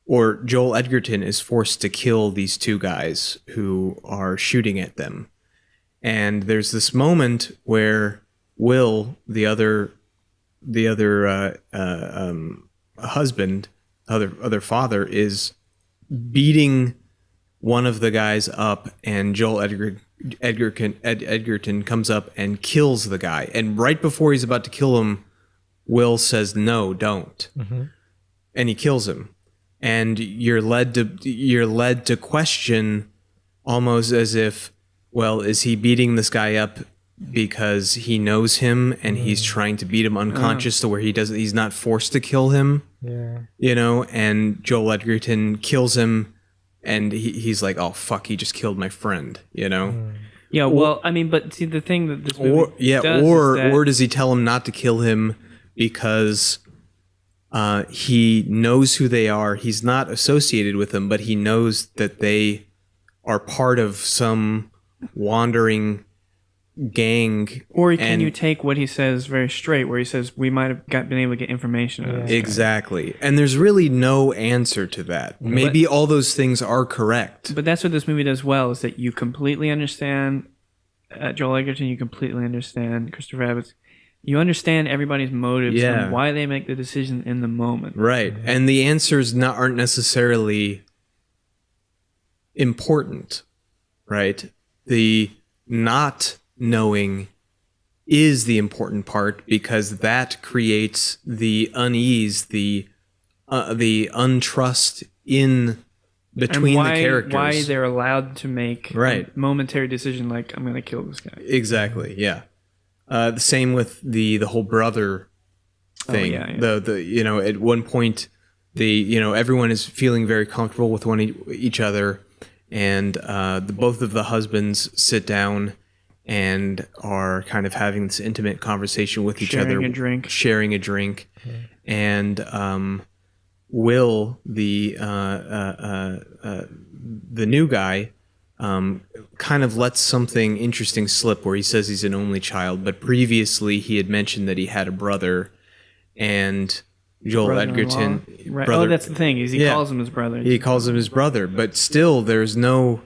or Joel Edgerton is forced to kill these two guys who are shooting at them. And there's this moment where Will, the other husband, other father, is beating one of the guys up, and Joel Edgerton comes up and kills the guy. And right before he's about to kill him, Will says, "No, don't," and he kills him. And you're led to question, almost as if, well, is he beating this guy up because he knows him and he's trying to beat him unconscious to where he's not forced to kill him? Yeah. And Joel Edgerton kills him, and he's like, oh fuck, he just killed my friend, Yeah, well, I mean, but see, the thing that this movie does or does he tell him not to kill him because he knows who they are? He's not associated with them, but he knows that they are part of some wandering gang. Or can you take what he says very straight, where he says we might have been able to get information out of this guy. Exactly. And there's really no answer to that. Maybe all those things are correct. But that's what this movie does well, is that you completely understand Joel Edgerton, you completely understand Christopher Abbott. You understand everybody's motives and why they make the decision in the moment. Right. And the answers aren't necessarily important, right? The not knowing is the important part, because that creates the unease, the untrust in between the characters. Why they're allowed to make Right. a momentary decision like, I'm going to kill this guy. Exactly. Yeah. The same with the whole brother thing. yeah. The at one point, everyone is feeling very comfortable with each other, and both of the husbands sit down and are kind of having this intimate conversation with each other, sharing a drink, and Will, the new guy, kind of lets something interesting slip where he says he's an only child, but previously he had mentioned that he had a brother, and Joel Edgerton, right? brother, that's the thing, is he calls him his brother. He calls him his brother, but still, there's no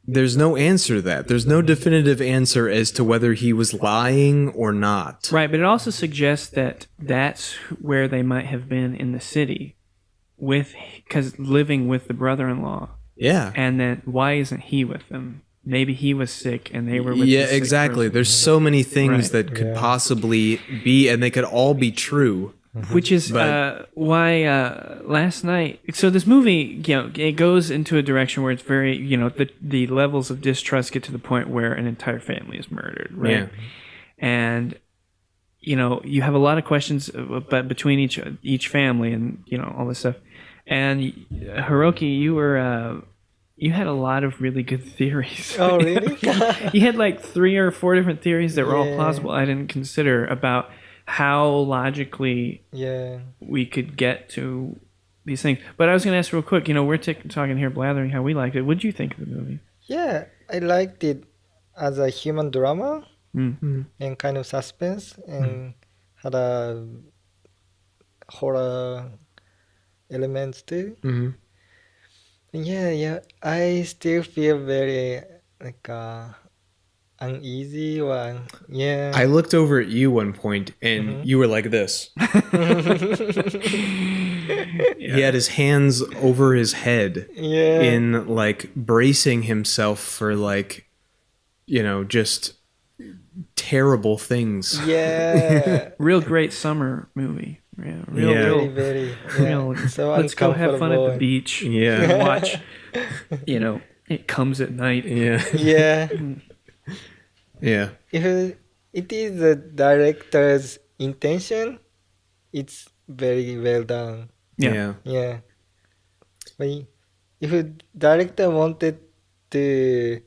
answer to that. There's no definitive answer as to whether he was lying or not. Right, but it also suggests that that's where they might have been in the city, because living with the brother-in-law. Yeah. And then why isn't he with them? Maybe he was sick and they were with Yeah, the sick exactly. person. There's so many things that could possibly be, and they could all be true. Which is why last night. So this movie, it goes into a direction where it's very, the levels of distrust get to the point where an entire family is murdered, right? Yeah. And you have a lot of questions, but between each family and all this stuff. And Hiroki, you had a lot of really good theories. Oh, really? You had like 3 or 4 different theories that were all plausible. I didn't consider about how logically we could get to these things. But I was going to ask real quick, we're talking here, blathering how we liked it. What did you think of the movie? Yeah, I liked it as a human drama Mm-hmm. and kind of suspense, and had a horror elements too. Mm-hmm. Yeah, I still feel very like uneasy or I looked over at you one point, and you were like this. He had his hands over his head, in like bracing himself for just terrible things. Yeah. Real great summer movie. Yeah, Very. real. So Let's go have fun at the uncomfortable. beach. Yeah. And watch. It comes at night. Yeah. Yeah. Yeah. If it is the director's intention, it's very well done. Yeah. Yeah. But if a director wanted to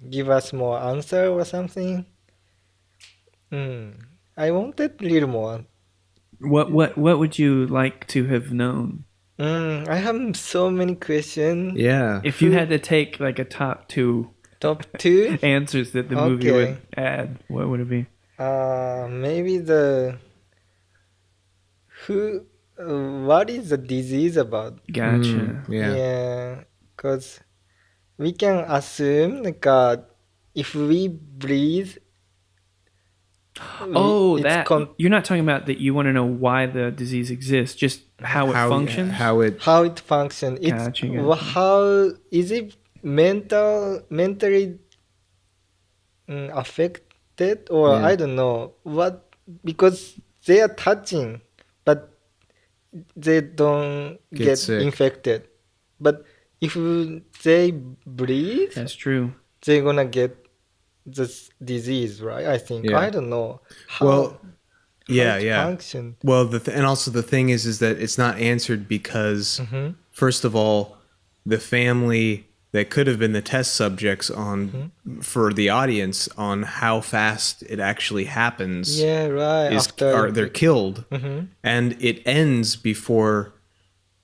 give us more answer or something, I wanted a little more. What would you like to have known? I have so many questions. Yeah. If you had to take like a top 2 Top 2? answers that the movie Okay. would add, what would it be? Maybe what is the disease about? Gotcha. Yeah. Because we can assume if we breathe, Oh, it's that you're not talking about that. You want to know why the disease exists, just how it functions. How it functions. It's Gotcha. how is it mentally affected, or I don't know what, because they are touching, but they don't get sick. infected. But if they breathe, That's true. they're gonna get this disease, right? I think. Yeah. I don't know how. Well, how it function. Well, and also the thing is that it's not answered because, first of all, the family that could have been the test subjects for the audience on how fast it actually happens. Yeah, right. They're killed, and it ends before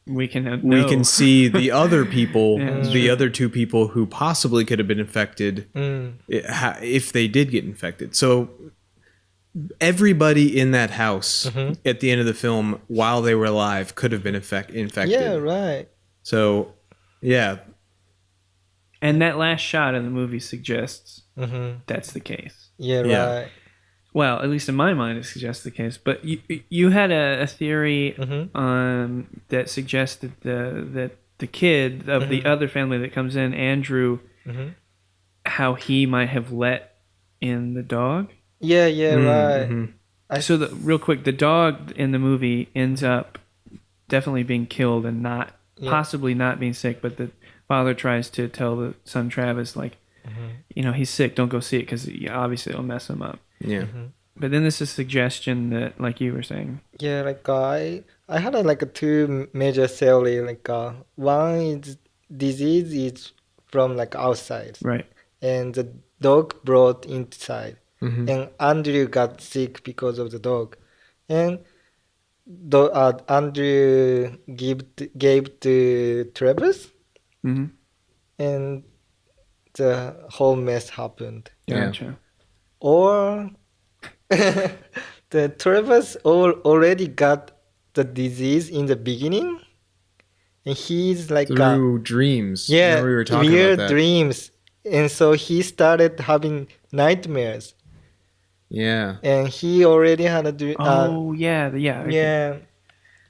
We can we can see the other people, Yeah, the other 2 people who possibly could have been infected if they did get infected. So everybody in that house at the end of the film, while they were alive, could have been infected. Yeah, right. So, yeah. And that last shot in the movie suggests that's the case. Yeah, Yeah. right. Well, at least in my mind, it suggests the case. But you had a theory that suggested that the kid of the other family that comes in, Andrew, how he might have let in the dog. Yeah, yeah, right. Mm-hmm. So real quick, the dog in the movie ends up definitely being killed and not possibly not being sick, but the father tries to tell the son Travis, like, he's sick, don't go see it because obviously it'll mess him up. Yeah. But then there's a suggestion that, like you were saying, Yeah, like I had like a two major theory. Like one is disease is from like outside, right? and the dog brought inside, Mm-hmm. and Andrew got sick because of the dog, and Andrew gave to Travis, Mm-hmm. and the whole mess happened. Gotcha. Or the Travis already got the disease in the beginning, and he's like Through dreams. yeah, Remember we were talking weird about that. dreams, and so he started having nightmares, Yeah. and he already had a Okay.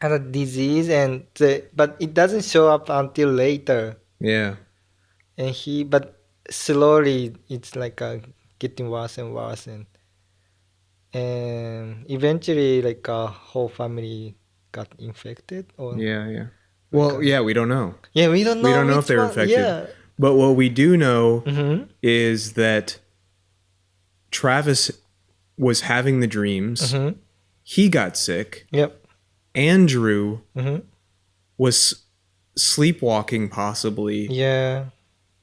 had a disease, and but it doesn't show up until later, Yeah. and but slowly it's like getting worse and worse, and eventually like a whole family got infected or Yeah. Well, yeah, we don't know. yeah, we don't know We don't know which if they were one. infected. Yeah. But what we do know Mm-hmm. is that Travis was having the dreams. Mm-hmm. He got sick. Yep. Andrew Mm-hmm. was sleepwalking possibly Yeah.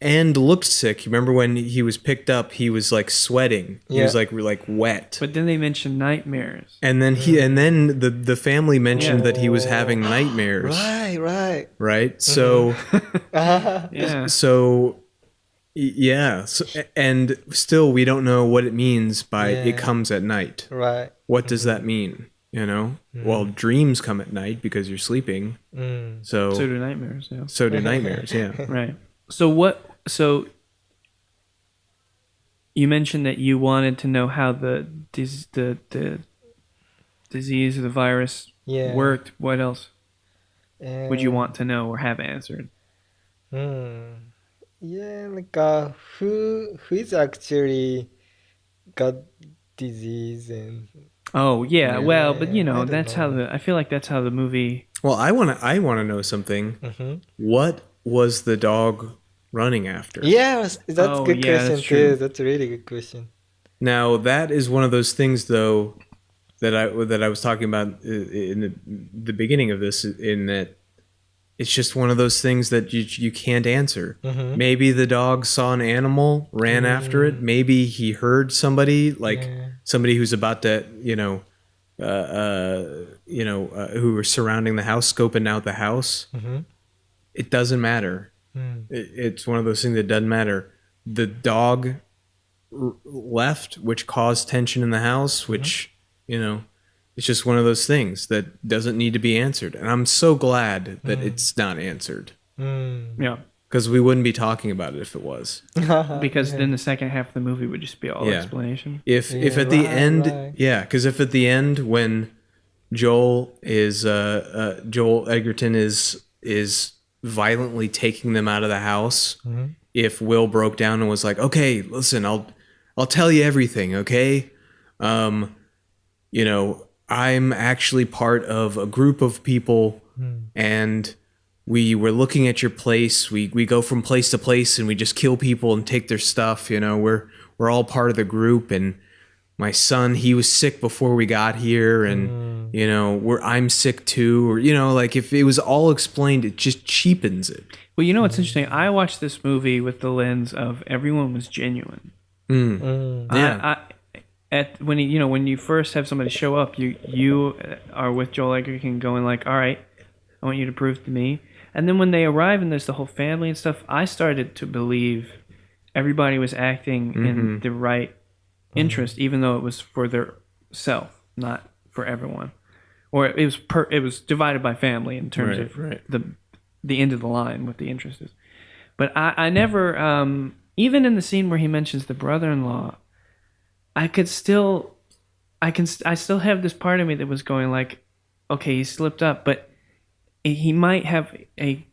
and looked sick. You remember when he was picked up, he was like sweating. He was like wet. But then they mentioned nightmares. And then the family mentioned that he was having nightmares. Right. Right? So Yeah. so yeah, and still we don't know what it means by it comes at night. Right. What does that mean? Well, dreams come at night because you're sleeping. So So do nightmares. Yeah. so do nightmares. Yeah. Right. So you mentioned that you wanted to know how the disease or the virus worked. What else would you want to know or have answered? Yeah, like who is actually got disease and Oh yeah, well, but I don't that's know. how I feel like that's how the movie. Well, I wanna know something. What was the dog running after? yeah, that's a good question that's true. too. That's a really good question. Now that is one of those things, though, that I was talking about in the beginning of this. In that, it's just one of those things that you can't answer. Maybe the dog saw an animal, ran after it. Maybe he heard somebody, somebody who's about to, who were surrounding the house, scoping out the house. It doesn't matter. It's one of those things that doesn't matter. The dog left, which caused tension in the house, which, it's just one of those things that doesn't need to be answered. And I'm so glad that it's not answered. Yeah. Because we wouldn't be talking about it if it was. Because then the second half of the movie would just be all explanation. If at the end, right. because if at the end when Joel Egerton is violently taking them out of the house, if Will broke down and was like, okay, listen, I'll tell you everything, okay? I'm actually part of a group of people, and we were looking at your place. We go from place to place, and we just kill people and take their stuff. We're all part of the group. And my son, he was sick before we got here, and I'm sick too. Or if it was all explained, it just cheapens it. Well, what's interesting? I watched this movie with the lens of everyone was genuine. Yeah. When you first have somebody show up, you are with Joel Edgerton going like, all right, I want you to prove to me. And then when they arrive and there's the whole family and stuff, I started to believe everybody was acting in the right interest, even though it was for their self, not for everyone. Or it was divided by family in terms of the end of the line, what the interest is. But I never, even in the scene where he mentions the brother-in-law, I still have this part of me that was going like, okay, he slipped up, but he might have a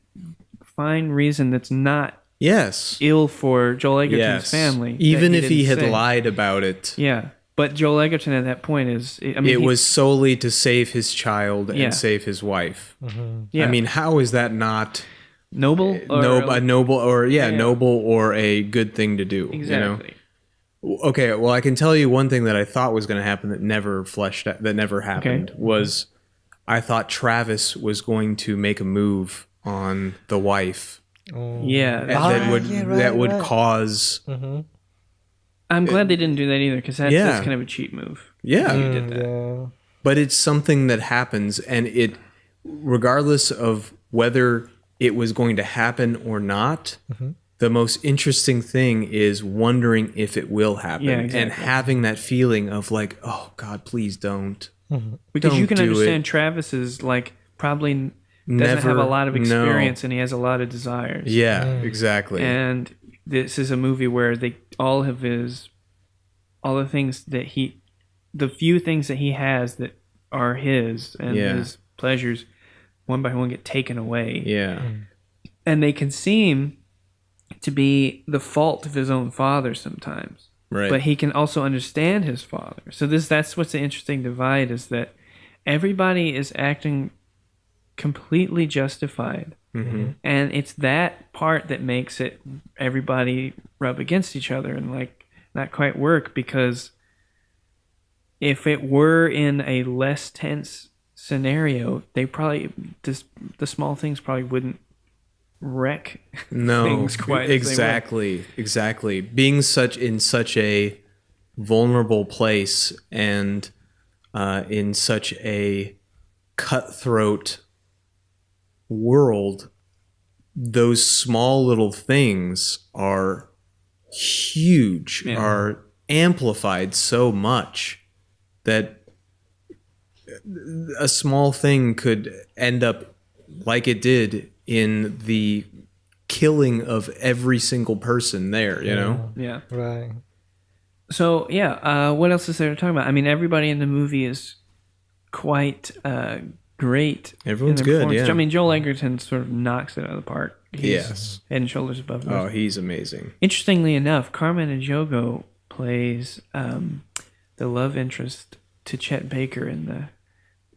fine reason that's not Yes. ill for Joel Egerton's Yes. family. Even that if he didn't had say. lied about it, Yeah. But Joel Egerton at that point is, I mean, it was solely to save his child Yeah. and save his wife. yeah. I mean, how is that not noble or a noble or Yeah. noble or a good thing to do? exactly. You know? Okay, well, I can tell you one thing that I thought was going to happen that never happened was I thought Travis was going to make a move on the wife Yeah. and that's right. that would cause I'm glad they didn't do that either because that's Yeah. kind of a cheap move. yeah. You did that. Yeah. But it's something that happens, and it, regardless of whether it was going to happen or not, the most interesting thing is wondering if it will happen, Yeah, exactly. and having that feeling of like, oh God, please don't. Because you Don't can do understand it. Travis is like probably doesn't Never- have a lot of no. experience and he has a lot of desires. Yeah, exactly. And this is a movie where the few things that he has that are his and Yeah. his pleasures one by one get taken away. yeah, And they can seem to be the fault of his own father sometimes. right. But he can also understand his father. So that's what's the interesting divide is that everybody is acting completely justified. And it's that part that makes it everybody rub against each other and like not quite work, because if it were in a less tense scenario, they probably the small things probably wouldn't wreck things quite exactly. Being in such a vulnerable place and in such a cutthroat world, those small little things are huge, are amplified so much that a small thing could end up like it did in the killing of every single person there, you know? Yeah. Right. So yeah, what else is there to talk about? I mean, everybody in the movie is quite great. Everyone's in their good, performance. yeah. I mean, Joel Egerton sort of knocks it out of the park. He's Yes. head and shoulders above most. Oh, he's amazing. Interestingly enough, Carmen Ejogo plays the love interest to Chet Baker in the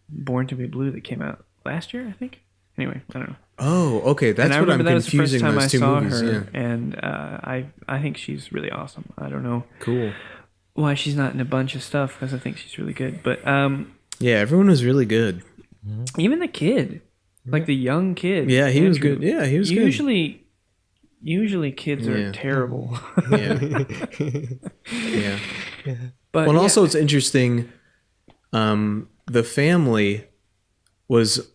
Born to Be Blue that came out last year, I think. Anyway, I don't know. Oh, okay. That's And I what I'm remember that was the first confusing time I those two saw movies. her, Yeah. and I think she's really awesome. I don't know Cool. why she's not in a bunch of stuff because I think she's really good. But Yeah, everyone was really good. even the kid, like the young kid, Yeah, he was Andrew, good. Yeah, he was good. Usually kids Yeah. are terrible. Yeah. Yeah. But Well, and yeah. also it's interesting. The family was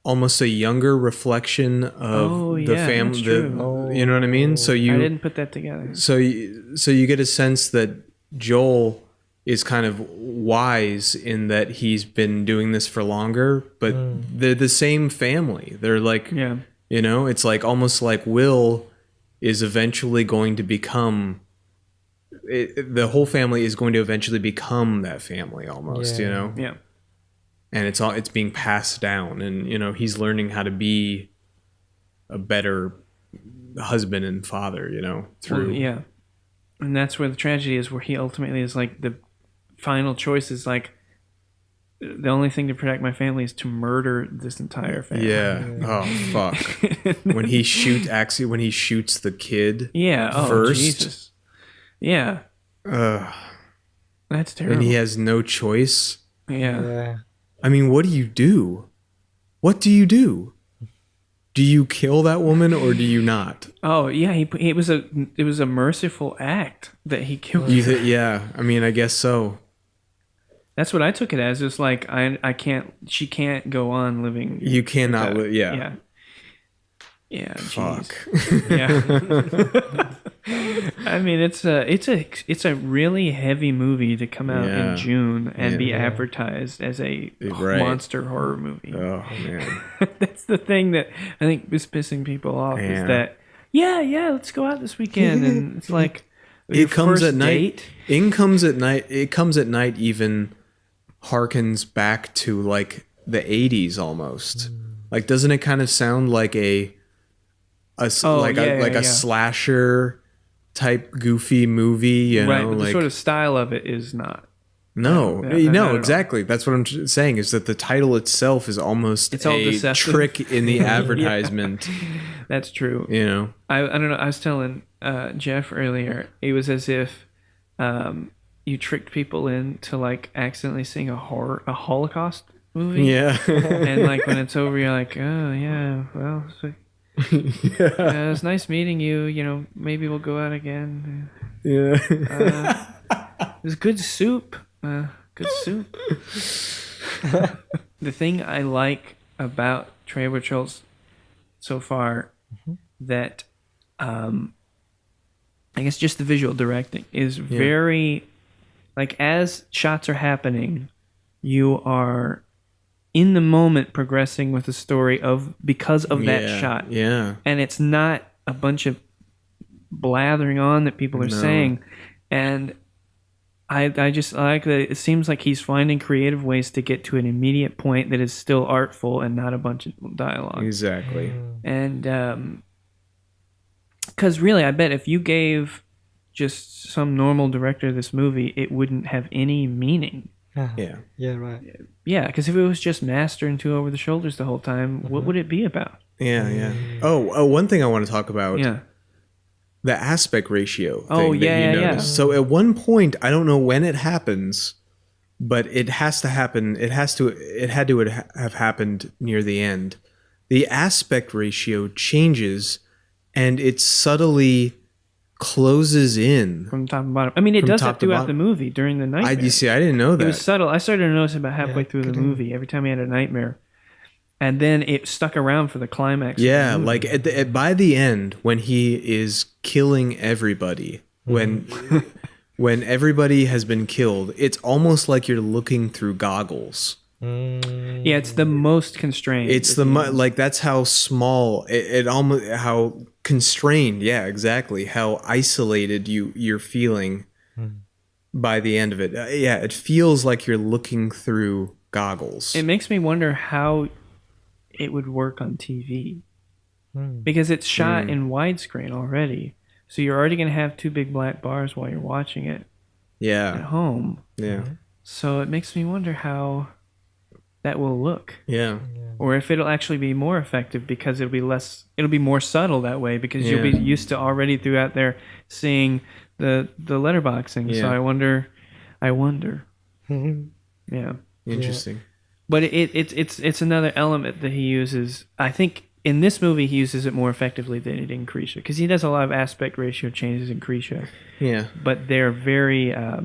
almost a younger reflection of Oh, the yeah, family. that's true. You know what I mean? So I you didn't put that together. so you get a sense that Joel is kind of wise in that he's been doing this for longer, but they're the same family. They're like, Yeah. you know, it's like almost like Will is eventually going to become. The whole family is going to eventually become that family almost, you Yeah. know, Yeah. and it's being passed down, and you know he's learning how to be a better husband and father, you know, through Well, yeah. And that's where the tragedy is, where he ultimately is like the final choice is like the only thing to protect my family is to murder this entire family. Yeah. Oh fuck. when he shoots the kid. Yeah. Oh, First. Jesus. Yeah. That's terrible. And he has no choice. Yeah. Yeah. I mean, what do you do? What do you do? Do you kill that woman or do you not? Oh, yeah. It was a merciful act that he killed. Yeah. I mean, I guess so. That's what I took it as. It's like I can't. She can't go on living. You cannot. Yeah. Yeah. Yeah. Fuck. Geez. Yeah. I mean, it's a really heavy movie to come out Yeah. in June and be Yeah. advertised as a Right. monster horror movie. Oh man. That's the thing that I think is pissing people off Yeah. is that let's go out this weekend, and it's like your It comes first at night. date? It comes at night. Even harkens back to like the 80s almost. Like, doesn't it kind of sound like a a slasher type goofy movie, you Right, know, but the like sort of style of it is not. no, not at all. exactly. That's what I'm saying is that the title itself is almost It's all a deceptive. trick in the advertisement. That's true. You know, I don't know. I was telling Jeff earlier. It was as if you tricked people into like accidentally seeing a Holocaust movie. yeah, And like when it's over, you're like, oh yeah, well, it's nice meeting you. You know, maybe we'll go out again. yeah. It was good soup. Good soup. The thing I like about Trailer Trolls so far that I guess just the visual directing is very like as shots are happening, you are in the moment progressing with the story because of that shot. Yeah. And it's not a bunch of blathering on that people are saying. And I like that it seems like he's finding creative ways to get to an immediate point that is still artful and not a bunch of dialogue. Exactly. And because really, I bet if you gave just some normal director this movie, it wouldn't have any meaning. Yeah. Yeah, right. Yeah, because if it was just Master and Two Over the Shoulders the whole time, what would it be about? Yeah, yeah. Oh, one thing I want to talk about. Yeah. The aspect ratio thing Oh, that you noticed. So at one point, I don't know when it happens, but it has to happen. It had to have happened near the end. The aspect ratio changes, and it subtly closes in From top and bottom. I mean, it does that throughout the movie during the nightmare. You see, I didn't know that. It was subtle. I started to notice about halfway through the movie, every time he had a nightmare. And then it stuck around for the climax. Yeah, like by the end, when he is killing everybody, when everybody has been killed, it's almost like you're looking through goggles. Yeah, it's the most constrained. It's like that's how small it almost how constrained. Yeah, exactly. How isolated you're feeling by the end of it. Yeah, it feels like you're looking through goggles. It makes me wonder how it would work on TV because it's shot in widescreen already, so you're already going to have two big black bars while you're watching it at home. Yeah. So it makes me wonder how that will look. Yeah. Or if it'll actually be more effective because it'll be more subtle that way because you'll be used to already throughout there seeing the letterboxing. So I wonder. Yeah. Interesting. But it's another element that he uses. I think in this movie he uses it more effectively than he did in Krisha because he does a lot of aspect ratio changes in Krisha. Yeah. But they're very a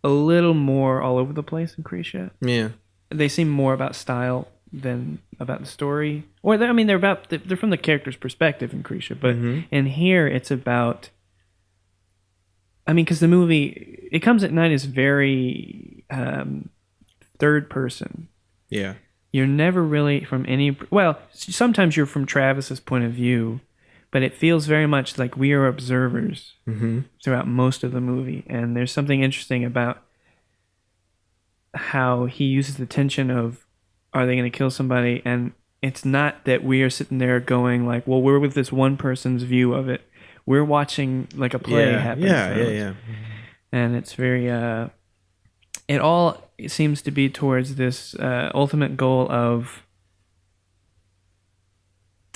little more all over the place in Krisha. Yeah. They seem more about style than about the story. Or they're from the character's perspective in Krisha, but in here it's about. I mean, because the movie It Comes at Night is very third person. Yeah. You're never really from any. Well, sometimes you're from Travis's point of view, but it feels very much like we are observers throughout most of the movie. And there's something interesting about how he uses the tension of, are they going to kill somebody? And it's not that we are sitting there going like, well, we're with this one person's view of it. We're watching like a play happen. Yeah. And it's very, it seems to be towards this ultimate goal of,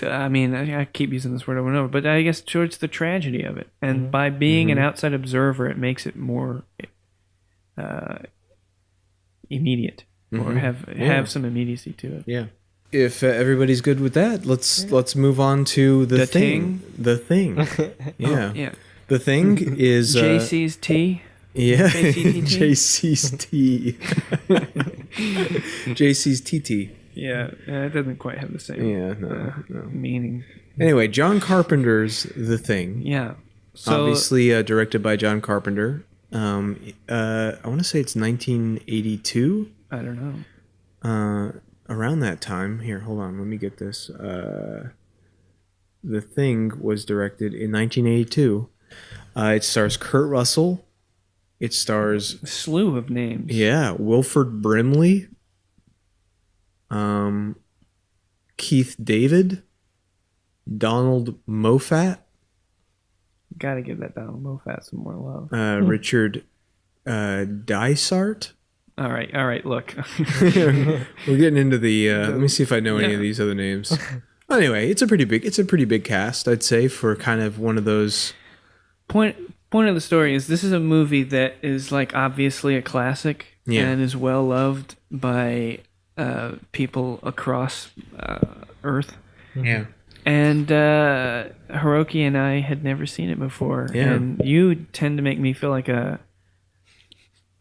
I mean, I keep using this word over and over, but I guess towards the tragedy of it. And by being an outside observer, it makes it more immediate or have some immediacy to it. Yeah. If everybody's good with that, let's move on to the thing. The thing. Yeah. Oh, yeah. The thing is JC's Tea. Yeah. JC's Tea. JC's TT. Yeah, it doesn't quite have the same no. meaning. Anyway, John Carpenter's The Thing. Yeah. So, obviously directed by John Carpenter. I want to say it's 1982. I don't know. Around that time. Here, hold on. Let me get this. The Thing was directed in 1982. It stars Kurt Russell. It stars a slew of names. Yeah, Wilford Brimley. Keith David. Donald Moffat, Gotta give that Donald Moffat some more love. Richard Dysart. All right. Look, We're getting into the. Let me see if I know any of these other names. Anyway, it's a pretty big cast, I'd say, for kind of one of those. Point of the story is this is a movie that is like obviously a classic and is well loved by people across Earth. Yeah. And Hiroki and I had never seen it before, and you tend to make me feel like a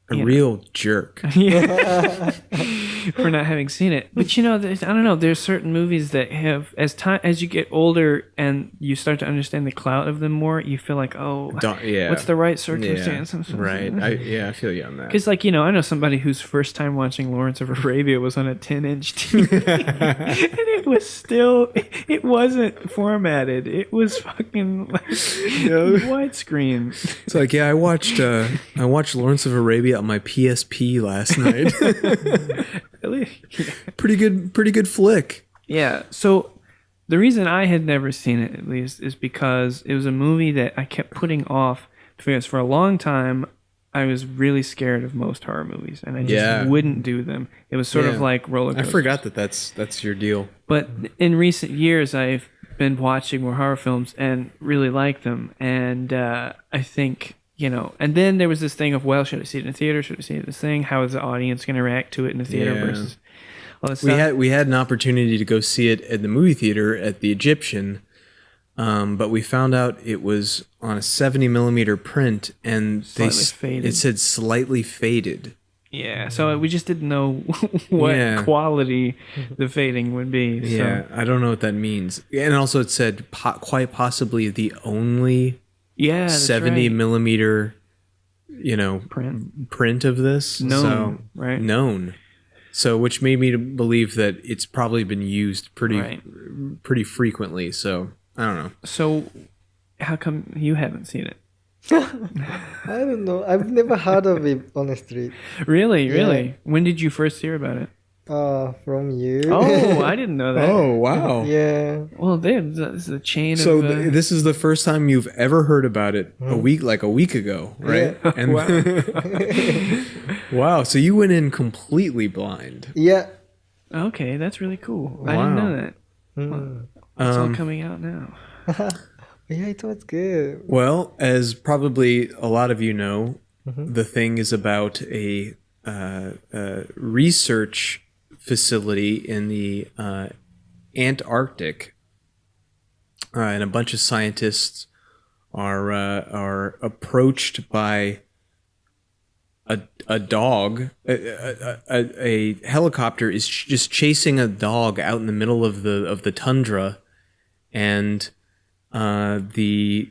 real jerk. For not having seen it. But I don't know, there's certain movies that have as you get older and you start to understand the clout of them more, you feel like, what's the right circumstance? Yeah, right. I feel you on that. Because I know somebody whose first time watching Lawrence of Arabia was on a 10-inch TV. And it wasn't formatted. It was fucking like widescreen. It's like, I watched Lawrence of Arabia on my PSP last night. Pretty good flick. Yeah. So the reason I had never seen it, at least, is because it was a movie that I kept putting off because for a long time I was really scared of most horror movies, and I just wouldn't do them. It was sort of like roller coasters. I forgot that's your deal. But in recent years, I've been watching more horror films and really like them, and I think. And then there was this thing of, well, should I see it in the theater? Should I see it in this thing? How is the audience going to react to it in the theater versus all this stuff? We had an opportunity to go see it at the movie theater at the Egyptian, but we found out it was on a 70 millimeter print, and it said slightly faded. Yeah, so we just didn't know what quality the fading would be. So. Yeah, I don't know what that means. And also it said quite possibly the only 70 millimeter, print of this. Known. So, which made me to believe that it's probably been used pretty frequently. So, I don't know. So, how come you haven't seen it? I don't know. I've never heard of it, honestly. Really? When did you first hear about it? From you. Oh, I didn't know that. Oh, wow. Yeah. Well, this is a chain so of... this is the first time you've ever heard about it a week ago, right? Yeah. And Wow. Wow, so you went in completely blind. Yeah. Okay, that's really cool. I didn't know that. Well, it's all coming out now. Yeah, it was good. Well, as probably a lot of you know, the thing is about a research facility in the Antarctic, and a bunch of scientists are approached by a dog. A helicopter is just chasing a dog out in the middle of the tundra, and the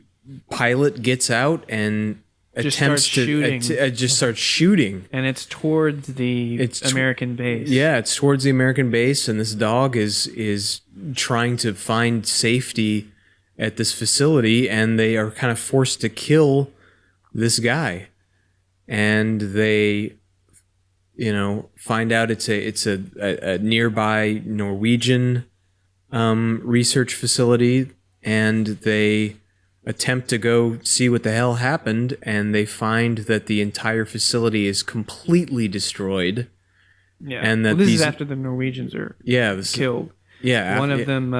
pilot gets out and attempts to start shooting, and it's towards the American base. Yeah, it's towards the American base, and this dog is trying to find safety at this facility, and they are kind of forced to kill this guy, and they find out it's a nearby Norwegian research facility, and they attempt to go see what the hell happened, and they find that the entire facility is completely destroyed. Yeah, and that this is after the Norwegians are killed. Yeah, one of them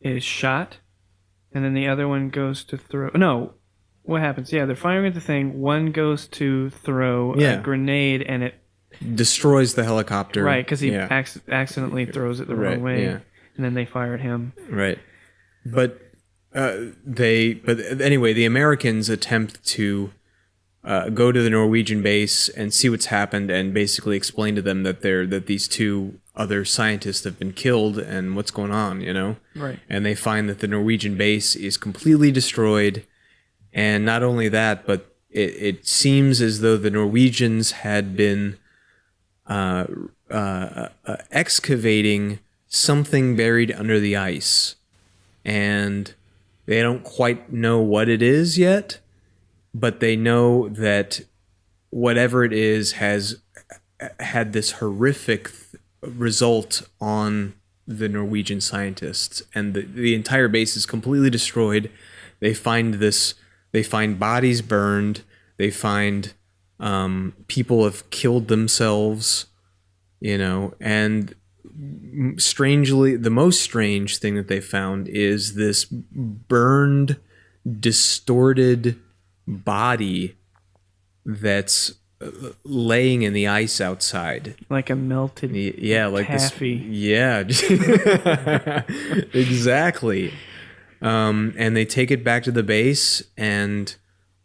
is shot, and then the other one goes to throw. No, what happens? Yeah, they're firing at the thing. One goes to throw a grenade, and it destroys the helicopter. Right, because he accidentally throws it the wrong way, and then they fire at him. Right, but anyway, the Americans attempt to go to the Norwegian base and see what's happened, and basically explain to them that these two other scientists have been killed and what's going on, Right. And they find that the Norwegian base is completely destroyed, and not only that, but it seems as though the Norwegians had been excavating something buried under the ice, and they don't quite know what it is yet, but they know that whatever it is has had this horrific result on the Norwegian scientists, and the entire base is completely destroyed. They find bodies burned. They find people have killed themselves, and strangely, the most strange thing that they found is this burned, distorted body that's laying in the ice outside, like a melted like taffy. Exactly. And they take it back to the base, and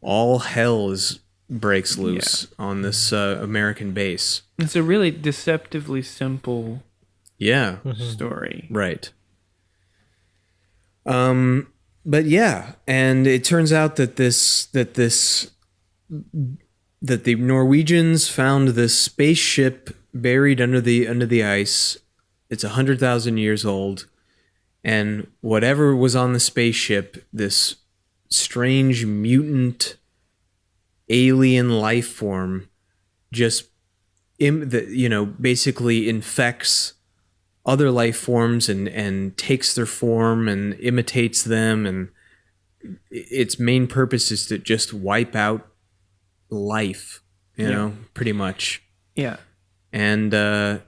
all hell breaks loose on this American base. It's a really deceptively simple story. Right. But yeah, and it turns out that that the Norwegians found this spaceship buried under the ice. It's 100,000 years old, and whatever was on the spaceship, this strange mutant alien life form, just basically infects other life forms and takes their form and imitates them, and its main purpose is to just wipe out life, pretty much. Yeah. And they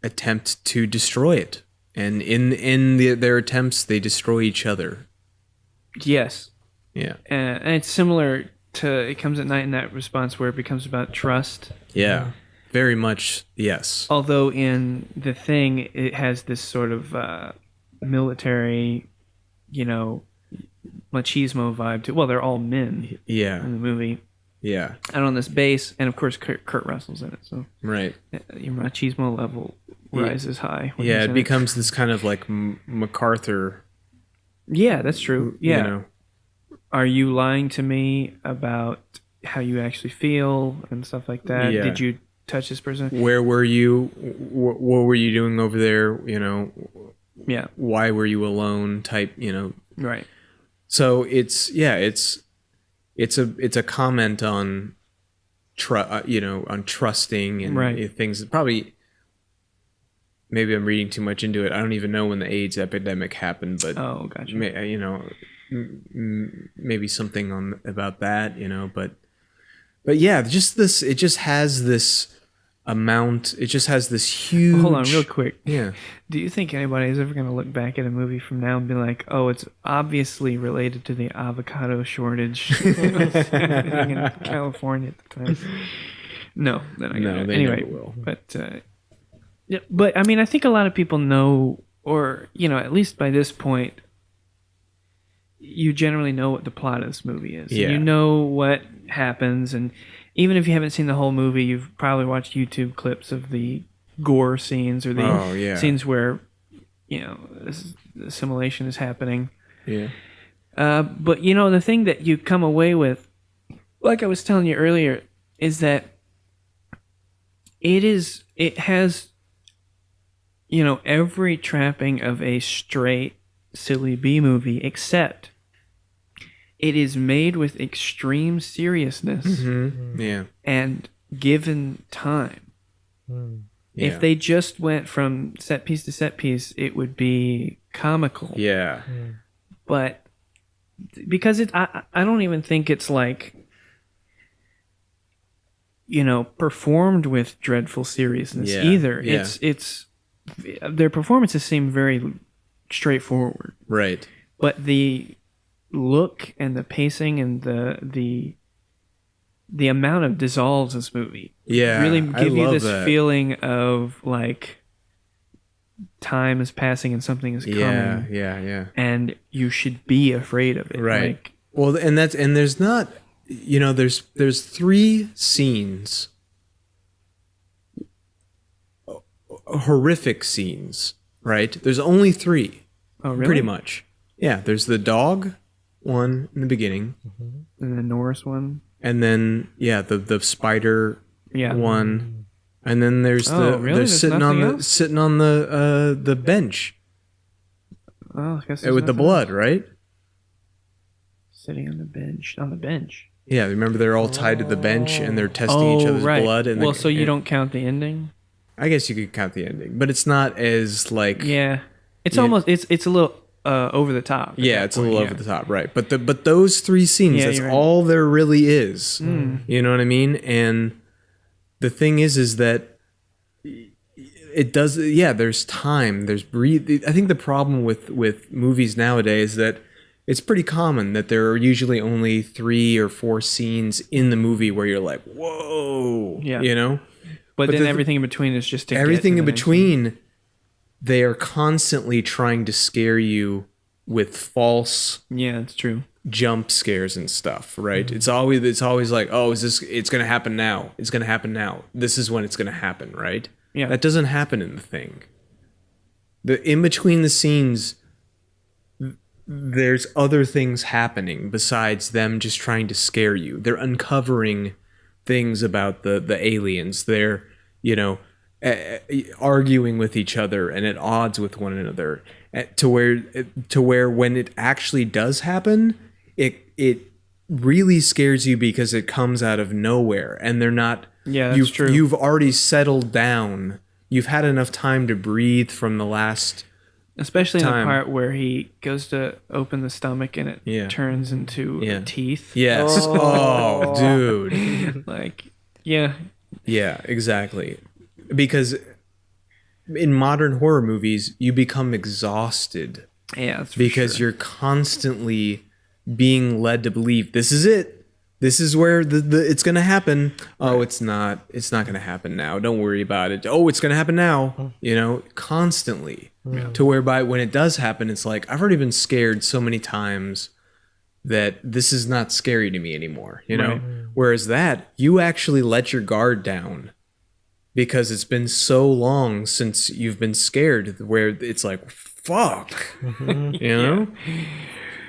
attempt to destroy it, and in their attempts they destroy each other. Yes. Yeah. And it's similar to It Comes at Night in that response, where it becomes about trust. Yeah. Very much, yes. Although in The Thing, it has this sort of military, machismo vibe to. Well, they're all men. Yeah. In the movie. Yeah. And on this base, and of course Kurt Russell's in it, so right. Your machismo level rises high. Yeah, it becomes this kind of like MacArthur. Yeah, that's true. Yeah. Are you lying to me about how you actually feel and stuff like that? Yeah. Did you touch this person? Where were you? What were you doing over there? Yeah. Why were you alone? Type. Right. So it's a comment on on trusting and things. Probably. Maybe I'm reading too much into it. I don't even know when the AIDS epidemic happened, but gotcha. Maybe something about that, but yeah, just this. It just has this amount. It just has this huge. Well, hold on, real quick. Yeah. Do you think anybody is ever going to look back at a movie from now and be like, "Oh, it's obviously related to the avocado shortage in California at the time"? No, they're not gonna. Anyway, never will. But yeah, but I mean, I think a lot of people know, or at least by this point, you generally know what the plot of this movie is. Yeah. You know what happens, and even if you haven't seen the whole movie, you've probably watched YouTube clips of the gore scenes or the scenes where this assimilation is happening. Yeah. But the thing that you come away with, like I was telling you earlier, is that it has every trapping of a straight silly B movie, except it is made with extreme seriousness. Mm-hmm. Yeah. And given time. Yeah. If they just went from set piece to set piece, it would be comical. Yeah. But because I don't even think it's like performed with dreadful seriousness either. Yeah. It's their performances seem very straightforward. Right. But the look and the pacing and the amount of dissolves in this movie really give you this feeling of like time is passing and something is coming. Yeah. And you should be afraid of it. Right. Like, well, and there's not, there's 3 scenes, horrific scenes, right? There's only 3. Oh, really? Pretty much. Yeah, there's the dog one in the beginning. And the Norris one. And then the spider one. And then there's they're sitting on the bench. Oh, I guess with the blood, right? Sitting on the bench. Yeah, remember they're all tied to the bench and they're testing each other's blood. And so you don't count the ending? I guess you could count the ending, but it's not as like Yeah, it's Yeah. almost it's a little over the top. at yeah, that it's a point, little over the top, right? But those three scenes, Yeah, that's you're right. all there really is. You know what I mean? And the thing is that it does. Yeah, there's time. There's breathe. I think the problem with movies nowadays is that it's pretty common that there are usually only 3 or 4 scenes in the movie where you're like, whoa, Yeah. you know. But then the- everything in between is just to get Everything to in the next one. between, they are constantly trying to scare you with false Yeah, it's true. jump scares and stuff, right? It's always like, oh, it's gonna happen now. It's gonna happen now. This is when it's gonna happen, right? Yeah. That doesn't happen in the thing. The in between the scenes, there's other things happening besides them just trying to scare you. They're uncovering things about the aliens. They're, you know, arguing with each other and at odds with one another, to where when it actually does happen, it really scares you because it comes out of nowhere and they're not. Yeah, that's true. You've already settled down. You've had enough time to breathe from the last. Especially in the Time. part where he goes to open the stomach and it Yeah. turns into Yeah. teeth. Yes. Oh, dude. Like, yeah. Yeah, exactly. Because in modern horror movies, you become exhausted Yeah, that's for because sure. you're constantly being led to believe this is it. This is where the it's gonna happen. Oh, it's not. It's not gonna happen now. Don't worry about it. Oh, it's gonna happen now. You know, constantly. To whereby when it does happen, it's like I've already been scared so many times that this is not scary to me anymore. You know. Right. Whereas that you actually let your guard down because it's been so long since you've been scared where it's like fuck. You know.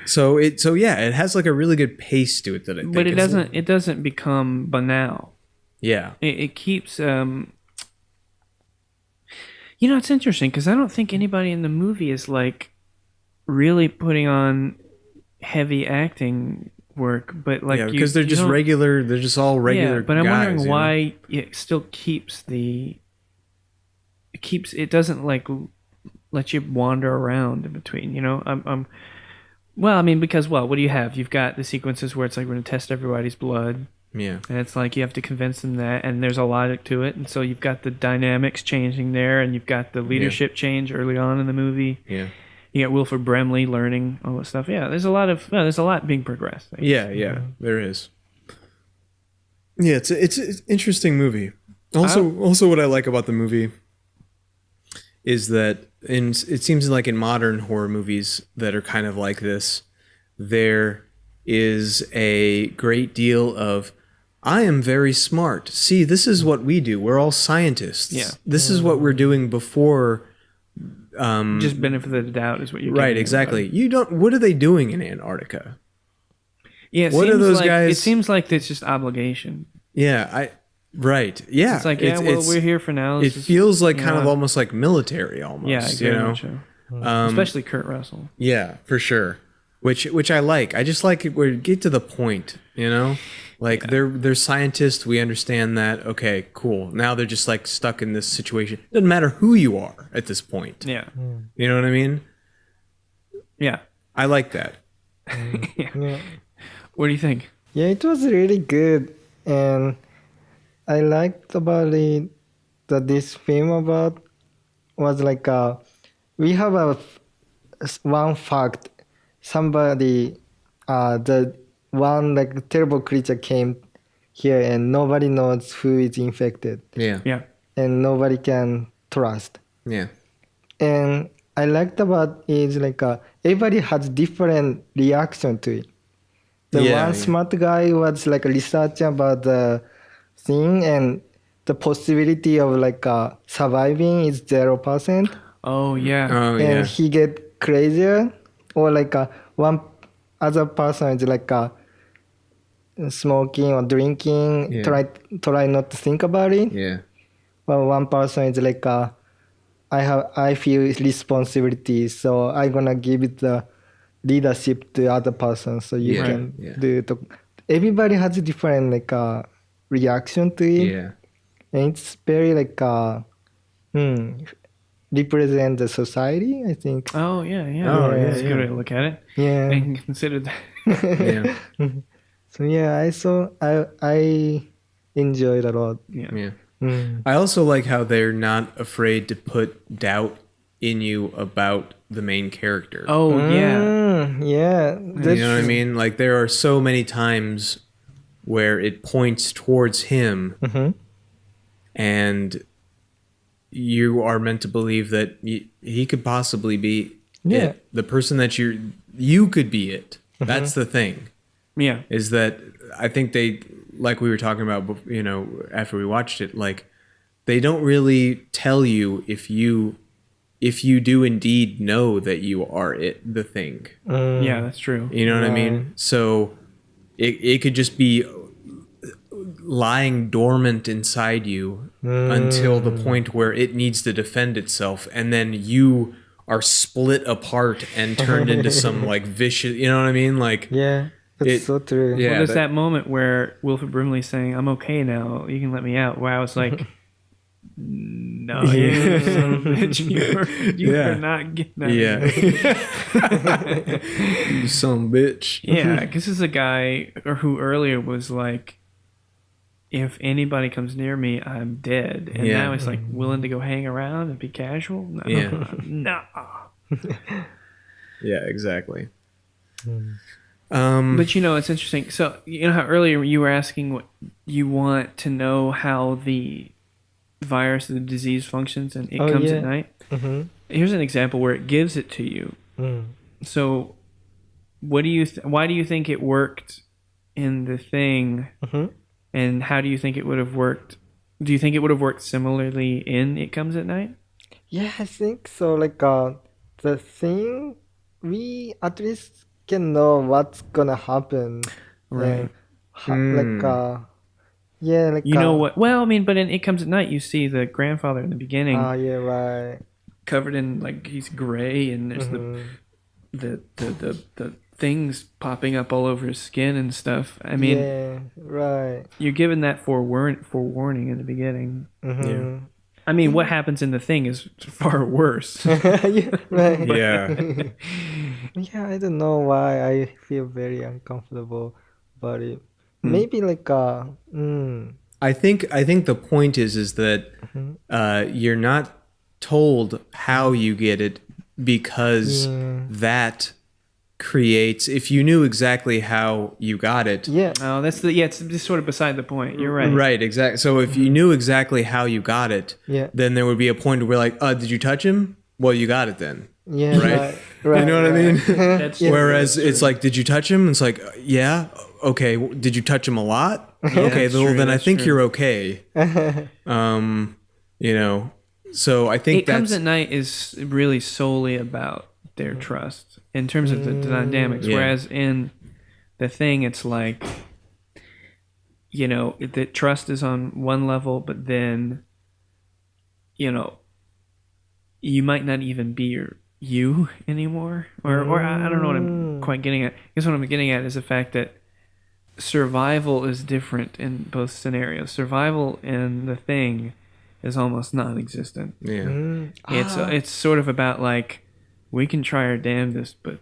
So it has like a really good pace to it that I think. But it is- doesn't become banal. Yeah. It keeps you know, it's interesting because I don't think anybody in the movie is like really putting on heavy acting work, but like Yeah, because they're you just don't- regular. They're just all regular. Yeah, but I'm guys, wondering you know? why it still keeps it doesn't like let you wander around in between. You know, well, I mean, because what do you have? You've got the sequences where it's like we're gonna test everybody's blood. Yeah. And it's like you have to convince them that, and there's a logic to it. And so you've got the dynamics changing there, and you've got the leadership change early on in the movie. Yeah. You got Wilford Brimley learning all that stuff. Yeah, there's a lot being progressed. Yeah. There is. Yeah, it's an interesting movie. Also, what I like about the movie is that it seems like in modern horror movies that are kind of like this, there is a great deal of I am very smart. See, this is what we do. We're all scientists. Yeah. This is what we're doing before. Just benefit of the doubt is what you're Right, getting at, exactly. You don't. What are they doing in Antarctica? Yeah, it What are seems those like, guys- It seems like it's just obligation. Yeah, right. Yeah, It's like, we're here for now. It Let's just- feels like you kind know, of almost like military, almost. Yeah, you very know. much so. Especially Kurt Russell. Yeah, for sure. Which I like. I just like it where you get to the point. You know, like they're scientists. We understand that. Okay, cool. Now they're just like stuck in this situation. Doesn't matter who you are at this point. Yeah, You know what I mean? yeah. I like that. Yeah. What do you think? Yeah, it was really good, and I liked about it that this film about was like we have one fact. Somebody, the one like terrible creature came here, and nobody knows who is infected, Yeah. Yeah, and nobody can trust. Yeah. And I liked about is like everybody has different reaction to it. The Yeah, one yeah. smart guy was like researching about the thing, and the possibility of like surviving is 0%, Oh yeah. Oh and yeah. he get crazier. Or like one other person is like smoking or drinking, Yeah. try not to think about it. Yeah. But one person is like I feel responsibility, so I'm gonna give it the leadership to other person, so you Yeah, can yeah. do it. Everybody has a different like reaction to it, Yeah. and it's very like represent the society, I think. Oh yeah, yeah. Oh, yeah, That's a good yeah. way to look at it. Yeah. I can consider that. Yeah. So yeah, I enjoyed a lot. Yeah. Yeah. Mm. I also like how they're not afraid to put doubt in you about the main character. Oh yeah. Yeah, that's You know what I true. mean? Like there are so many times where it points towards him Mhm. and you are meant to believe that he could possibly be Yeah. it. The person that you could be it. That's the thing. Yeah. Is that I think they, like we were talking about, you know, after we watched it, like they don't really tell you if you do indeed know that you are the thing. Yeah, that's true. You know what I mean? Right. So it could just be lying dormant inside you until the point where it needs to defend itself, and then you are split apart and turned into some like vicious, you know what I mean? Like Yeah, that's It- so true. yeah. Well, there's that- that moment where Wilford Brimley's saying, "I'm okay now. You can let me out." Where I was like, "No, you son of a bitch. You Yeah. are not getting out." Yeah. Of here." You son of a bitch. Yeah, because this is a guy who earlier was like, "If anybody comes near me, I'm dead," and Yeah. now he's like willing to go hang around and be casual. No, Yeah. no. Yeah, exactly. But you know, it's interesting. So you know how earlier you were asking what you want to know how the virus, the disease functions, and it Oh, comes yeah. at night. Mhm. Here's an example where it gives it to you. Mm. So, what do you? Why do you think it worked in the thing? Mhm. And how do you think it would have worked? Do you think it would have worked similarly in It Comes at Night? Yeah, I think so. Like the thing, we at least can know what's gonna happen. Right. And like yeah, like You know what? Well, I mean, but in It Comes at Night, you see the grandfather in the beginning yeah, right. covered in like he's gray, and there's Mhm. the things popping up all over his skin and stuff. I mean, yeah, right. you're given that forewarning in the beginning. Mhm. I mean, what happens in the thing is far worse. Yeah, right. Yeah. Yeah, I don't know why I feel very uncomfortable about it. Maybe like I think the point is that you're not told how you get it because that creates, if you knew exactly how you got it. yeah, Oh, it's just sort of beside the point. You're right. Right, exactly. So if you knew exactly how you got it, yeah, then there would be a point where like, did you touch him? Well, you got it then. yeah, Right? right. You know what I mean? That's Whereas it's like, did you touch him? It's like, yeah. Okay. Did you touch him a lot? Okay. that's Well, true, then I that's think true. you're okay. You know, so I think It Comes that's at Night is really solely about their trust in terms of the dynamics. Yeah. Whereas in the thing, it's like, you know, the trust is on one level, but then, you know, you might not even be you anymore, or I don't know what I'm quite getting at. I guess what I'm getting at is the fact that survival is different in both scenarios. Survival in the thing is almost non-existent. yeah. It's sort of about like, we can try our damnedest, but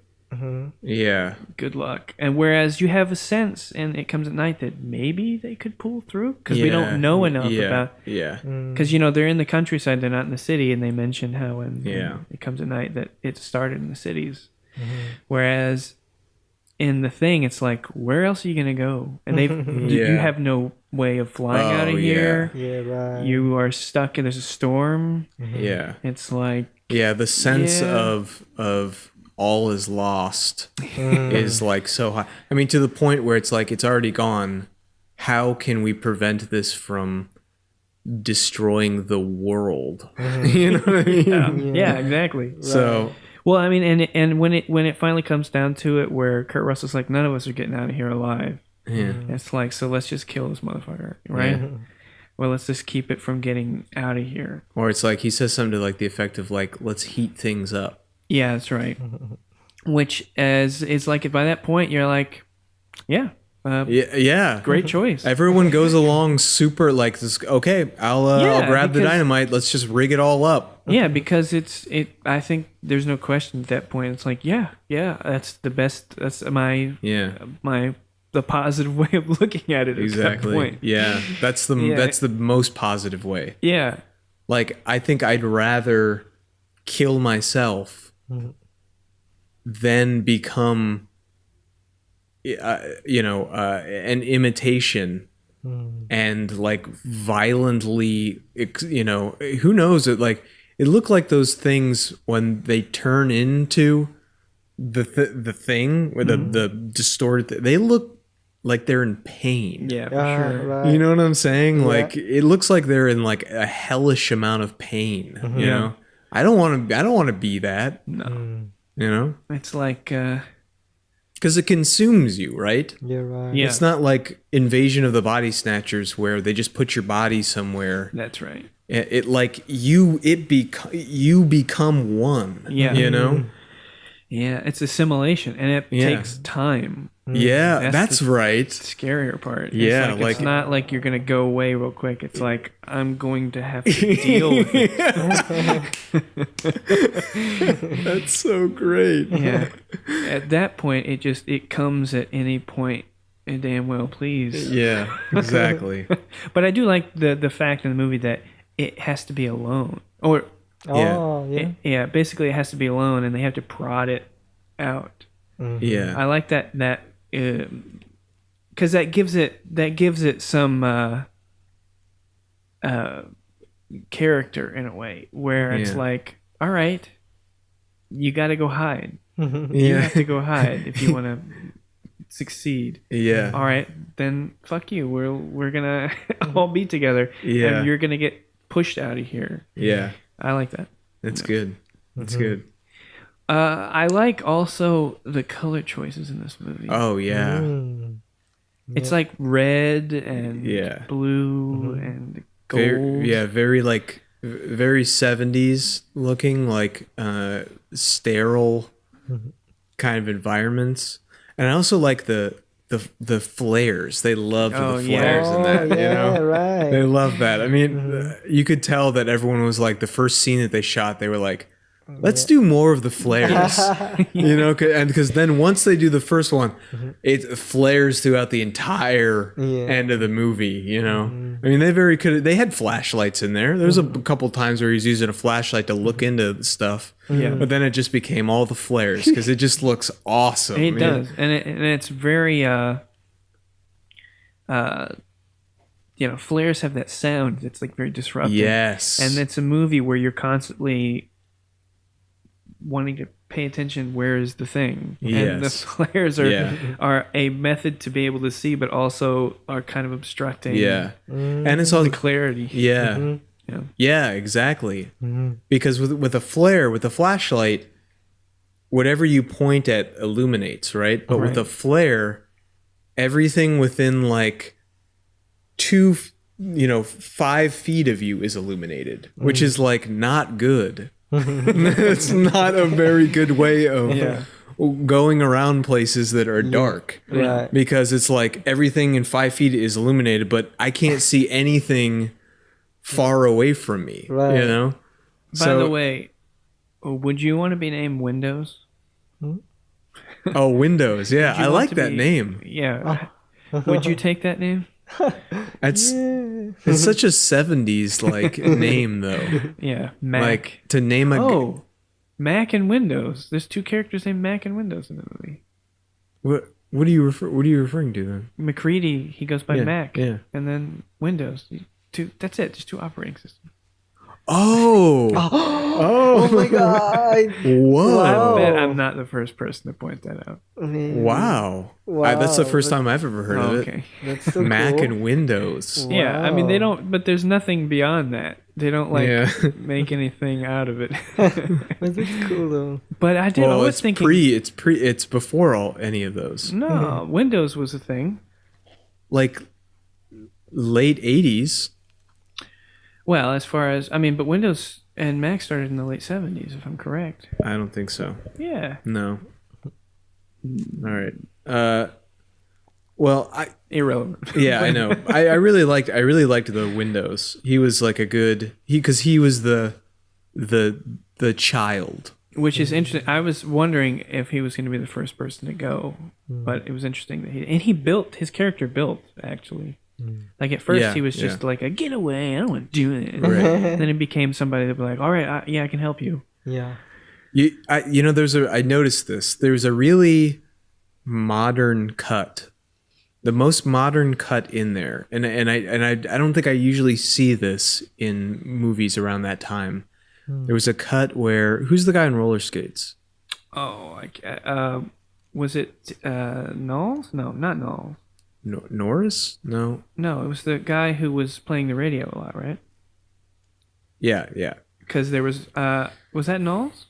Yeah. good luck. And whereas you have a sense, and It Comes at Night, that maybe they could pull through because we don't know enough about. Yeah. Because you know they're in the countryside, they're not in the city, and they mention how in It Comes at Night that it started in the cities. Whereas in the thing, it's like, where else are you gonna go? And you Yeah. have no way of flying out Oh, of yeah. here. yeah, right. You are stuck, and there's a storm. Yeah. It's like, Yeah. The sense Yeah. of all is lost is like so high. I mean, to the point where it's like, it's already gone. How can we prevent this from destroying the world? You know what I mean? yeah, exactly. So Well, I mean, and when it finally comes down to it, where Kurt Russell's like, none of us are getting out of here alive. yeah. It's like, so let's just kill this motherfucker, right? Well, let's just keep it from getting out of here. Or it's like he says something to like the effect of like, let's heat things up. Yeah, that's right. Which is like, by that point, you're like, yeah, Yeah. Great choice. Everyone goes along super like this. Okay, I'll grab the because- dynamite. Let's just rig it all up. Yeah, because I think there's no question at that point. It's like, yeah, that's the best. That's the positive way of looking at it. At that point. Yeah, that's the most positive way. Yeah. Like, I think I'd rather kill myself than become, an imitation and like violently, who knows it. Like, it looked like those things when they turn into the thing or the distorted. They look like they're in pain. Yeah, for sure. Right. You know what I'm saying? Yeah. Like, it looks like they're in like a hellish amount of pain. You know, I don't want to be that. No. You know, It's like, because it consumes you, right? You're right. yeah, It's not like Invasion of the Body Snatchers where they just put your body somewhere. that's right. It like you become one. Yeah. You know. Yeah, it's assimilation, and it takes time. Yeah, that's the right. scarier part. Yeah, it's like- not like you're gonna go away real quick. It's like I'm going to have to deal with it. That's so great. Yeah. At that point, it comes at any point. And damn well, please. Yeah, exactly. But I do like the fact in the movie that it has to be alone, or Oh, yeah. basically it has to be alone, and they have to prod it out. Yeah. I like that because that gives it some character in a way where it's Yeah. like, all right, you got to go hide. You Yeah. have to go hide if you want to succeed. Yeah. All right, then fuck you. We're gonna all be together, Yeah. and you're gonna get pushed out of here. Yeah. I like that. That's good. That's good. I like also the color choices in this movie. Oh yeah. It's like red and Yeah. blue and gold. Very like very 70s looking, like sterile kind of environments. And I also like the flares. They love Oh, the yeah. flares in that, yeah, you know. right. They love that. I mean, you could tell that everyone was like, the first scene that they shot, they were like, let's do more of the flares, you know, and because then once they do the first one, it flares throughout the entire end of the movie, you know. I mean, they had flashlights in there. There was a couple times where he's using a flashlight to look into stuff, but then it just became all the flares because it just looks awesome. It does, and it's very flares have that sound that's like very disruptive. Yes, and it's a movie where you're constantly wanting to pay attention. Where is the thing? And the Yes. flares are a method to be able to see, but also are kind of obstructing. yeah, and it's all the clarity. yeah. Yeah. Yeah, exactly. Because with a flare, with a flashlight, whatever you point at illuminates, right? But with a flare, everything within like 5 feet of you is illuminated, which is like not good. It's not a very good way of going around places that are dark. Right. Because it's like everything in 5 feet is illuminated, but I can't see anything far away from me. Right. You know? By the way, would you want to be named Windows? Oh, Windows. Yeah, Would you I want like to that be- name. Yeah. Would you take that name? It's such a 70s like name though. Yeah. Mac. Like to name a Mac and Windows. There's two characters named Mac and Windows in the movie. what are you referring to then? McCready, he goes by Yeah, Mac. yeah. And then Windows. That's it. Just two operating systems. Oh. Oh my god. Whoa. Wow. I bet I'm not the first person to point that out. Wow. Wow. That's the first time I've ever heard of it. Okay. That's so Mac cool. and Windows. Yeah, I mean they Wow. don't, but there's nothing beyond that. They don't like Yeah. make anything out of it. But that's cool though. But I did. I Well, was it's thinking. it's before any of those. No, Windows was a thing. Like late 80s. Well, as far as but Windows and Mac started in the late 70s, if I'm correct. I don't think so. Yeah. No. All right. Well, Irrelevant. yeah, I know. I really liked the windows. He was like a good because he was the child. Which is interesting. I was wondering if he was going to be the first person to go, but it was interesting that his character built actually. Like at first he was just like a get away, I don't want to do it. Right. Then it became somebody that would be like, all right, I can help you. Yeah. I noticed this. There's a really modern cut, the most modern cut in there, and I don't think I usually see this in movies around that time. There was a cut where who's the guy in roller skates? Oh, was it Knowles? No, not Knowles. No, Norris? No. No, it was the guy who was playing the radio a lot, right? Yeah. Because there was that Knowles?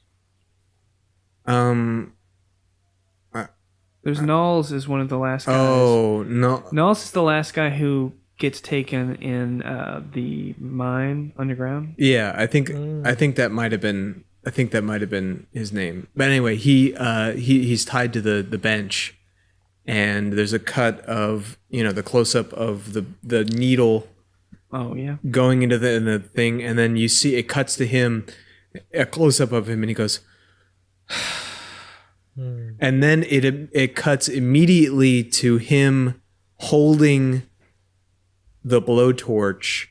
There's Knowles is one of the last guys. Oh no, Knowles is the last guy who gets taken in the mine underground. Yeah, I think that might have been his name. But anyway, he's tied to the bench, and there's a cut of the close up of the needle. Oh yeah. Going into the thing, and then you see it cuts to him, a close up of him, and he goes. And then it cuts immediately to him holding the blowtorch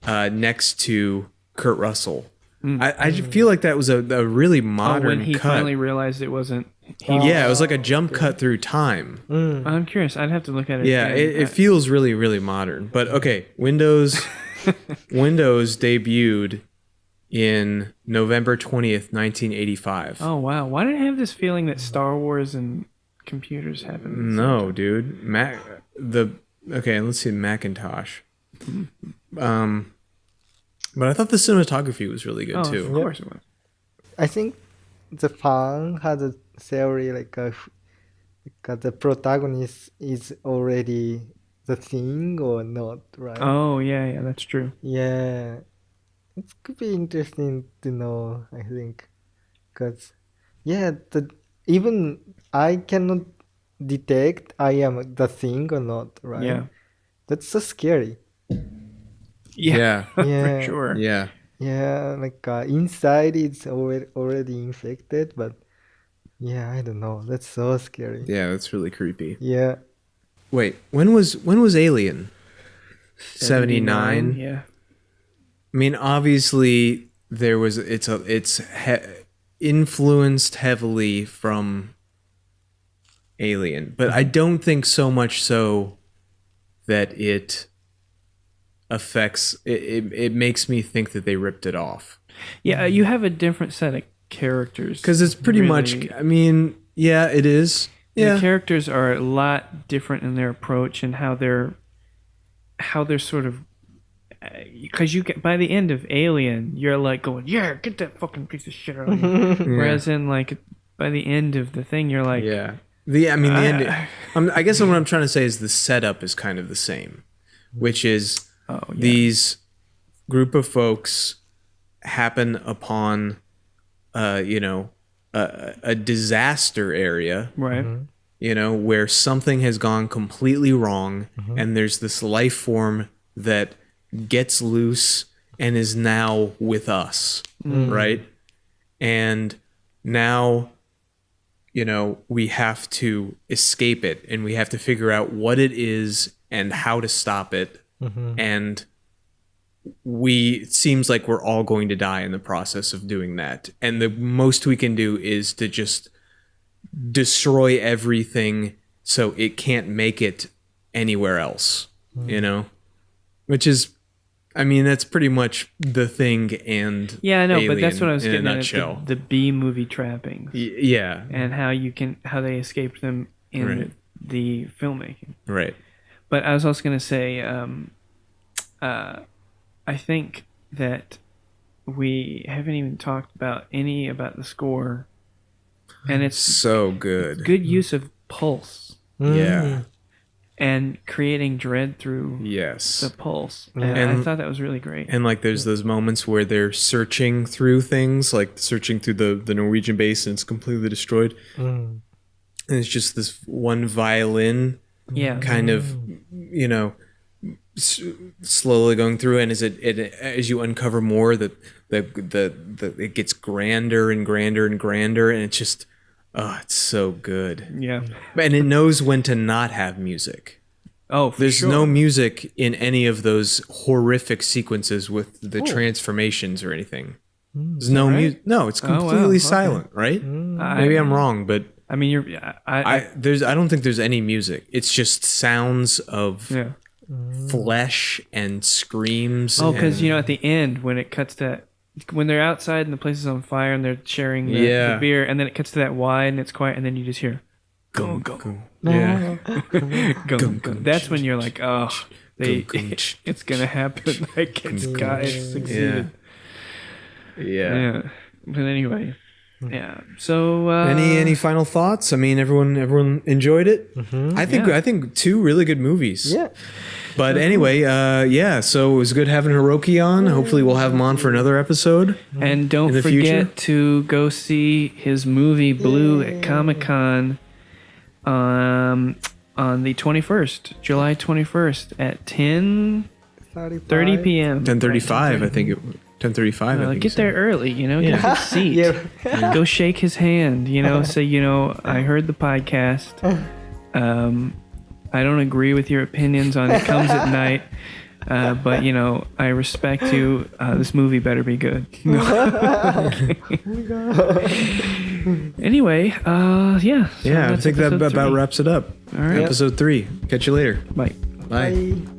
next to Kurt Russell. I feel like that was a really modern when he cut. finally realized it wasn't him. Yeah, it was like a jump cut through time. I'm curious. I'd have to look at it Yeah, again. it feels really, really modern. But okay, Windows debuted in November 20th, 1985. Oh wow! Why did I have this feeling that Star Wars and computers happened? No, dude. Okay, let's see Macintosh. But I thought the cinematography was really good too. Of course it was. I think the fan has a theory like the protagonist is already the thing or not, right? Oh yeah, that's true. Yeah. It could be interesting to know, I think. Because, even I cannot detect I am the thing or not, right? Yeah. That's so scary. Yeah. For sure. Yeah. Yeah, like inside it's already infected, but yeah, I don't know. That's so scary. Yeah, that's really creepy. Yeah. Wait, when was Alien? 79? Yeah. I mean, obviously it's influenced heavily from Alien, but I don't think so much so that it affects it makes me think that they ripped it off. Yeah, you have a different set of characters. Because it's pretty much, I mean, yeah, it is. Yeah. The characters are a lot different in their approach and how they're sort of, because by the end of Alien, you're like going, yeah, get that fucking piece of shit out of here. Whereas in like by the end of the thing, you're like, yeah. The end. I guess what I'm trying to say is the setup is kind of the same, which is these group of folks happen upon, a disaster area, right? Where something has gone completely wrong, and there's this life form that gets loose and is now with us, right? And now, we have to escape it, and we have to figure out what it is and how to stop it. And it seems like we're all going to die in the process of doing that. And the most we can do is to just destroy everything so it can't make it anywhere else, which is, I mean, that's pretty much The Thing and yeah, I know, Alien but that's what I was in getting a at, nutshell. the B movie trappings. Yeah. And how they escaped them in the filmmaking. Right. But I was also going to say, I think that we haven't even talked about the score, and it's so good. Good use of pulse. Yeah. And creating dread through the pulse. And I thought that was really great. And like there's those moments where they're searching through things, like searching through the Norwegian base, and it's completely destroyed. And it's just this one violin Yeah. kind of, slowly going through, and as you uncover more, the it gets grander and grander and grander, and it's just, oh, it's so good. Yeah. And it knows when to not have music. Oh, for There's sure. no music in any of those horrific sequences with the transformations or anything. There's no music. No, it's completely silent, right? Maybe I'm wrong, but I mean, I don't think there's any music. It's just sounds of flesh and screams. Oh, because at the end when it cuts to when they're outside and the place is on fire and they're sharing the beer, and then it cuts to that wide and it's quiet, and then you just hear go go. Yeah. go. That's when you're like, oh, it's gonna happen. Like it's succeeded. Yeah. But anyway, yeah. So any final thoughts? I mean, everyone enjoyed it. I think 2 really good movies. Yeah. But anyway, so it was good having Hiroki on. Hopefully we'll have him on for another episode. And don't in the forget future. to go see his movie Blue at Comic-Con on the 21st, July 21st at 10:30 p.m. 10:35, I think. 10:35. I think Get there early, get a seat. Yeah. Go shake his hand, say, I heard the podcast. I don't agree with your opinions on It Comes at Night, but, I respect you. This movie better be good. Anyway, yeah. So I that's think that episode about 3. wraps it up. All right. Episode 3. Catch you later. Bye. Bye. Bye.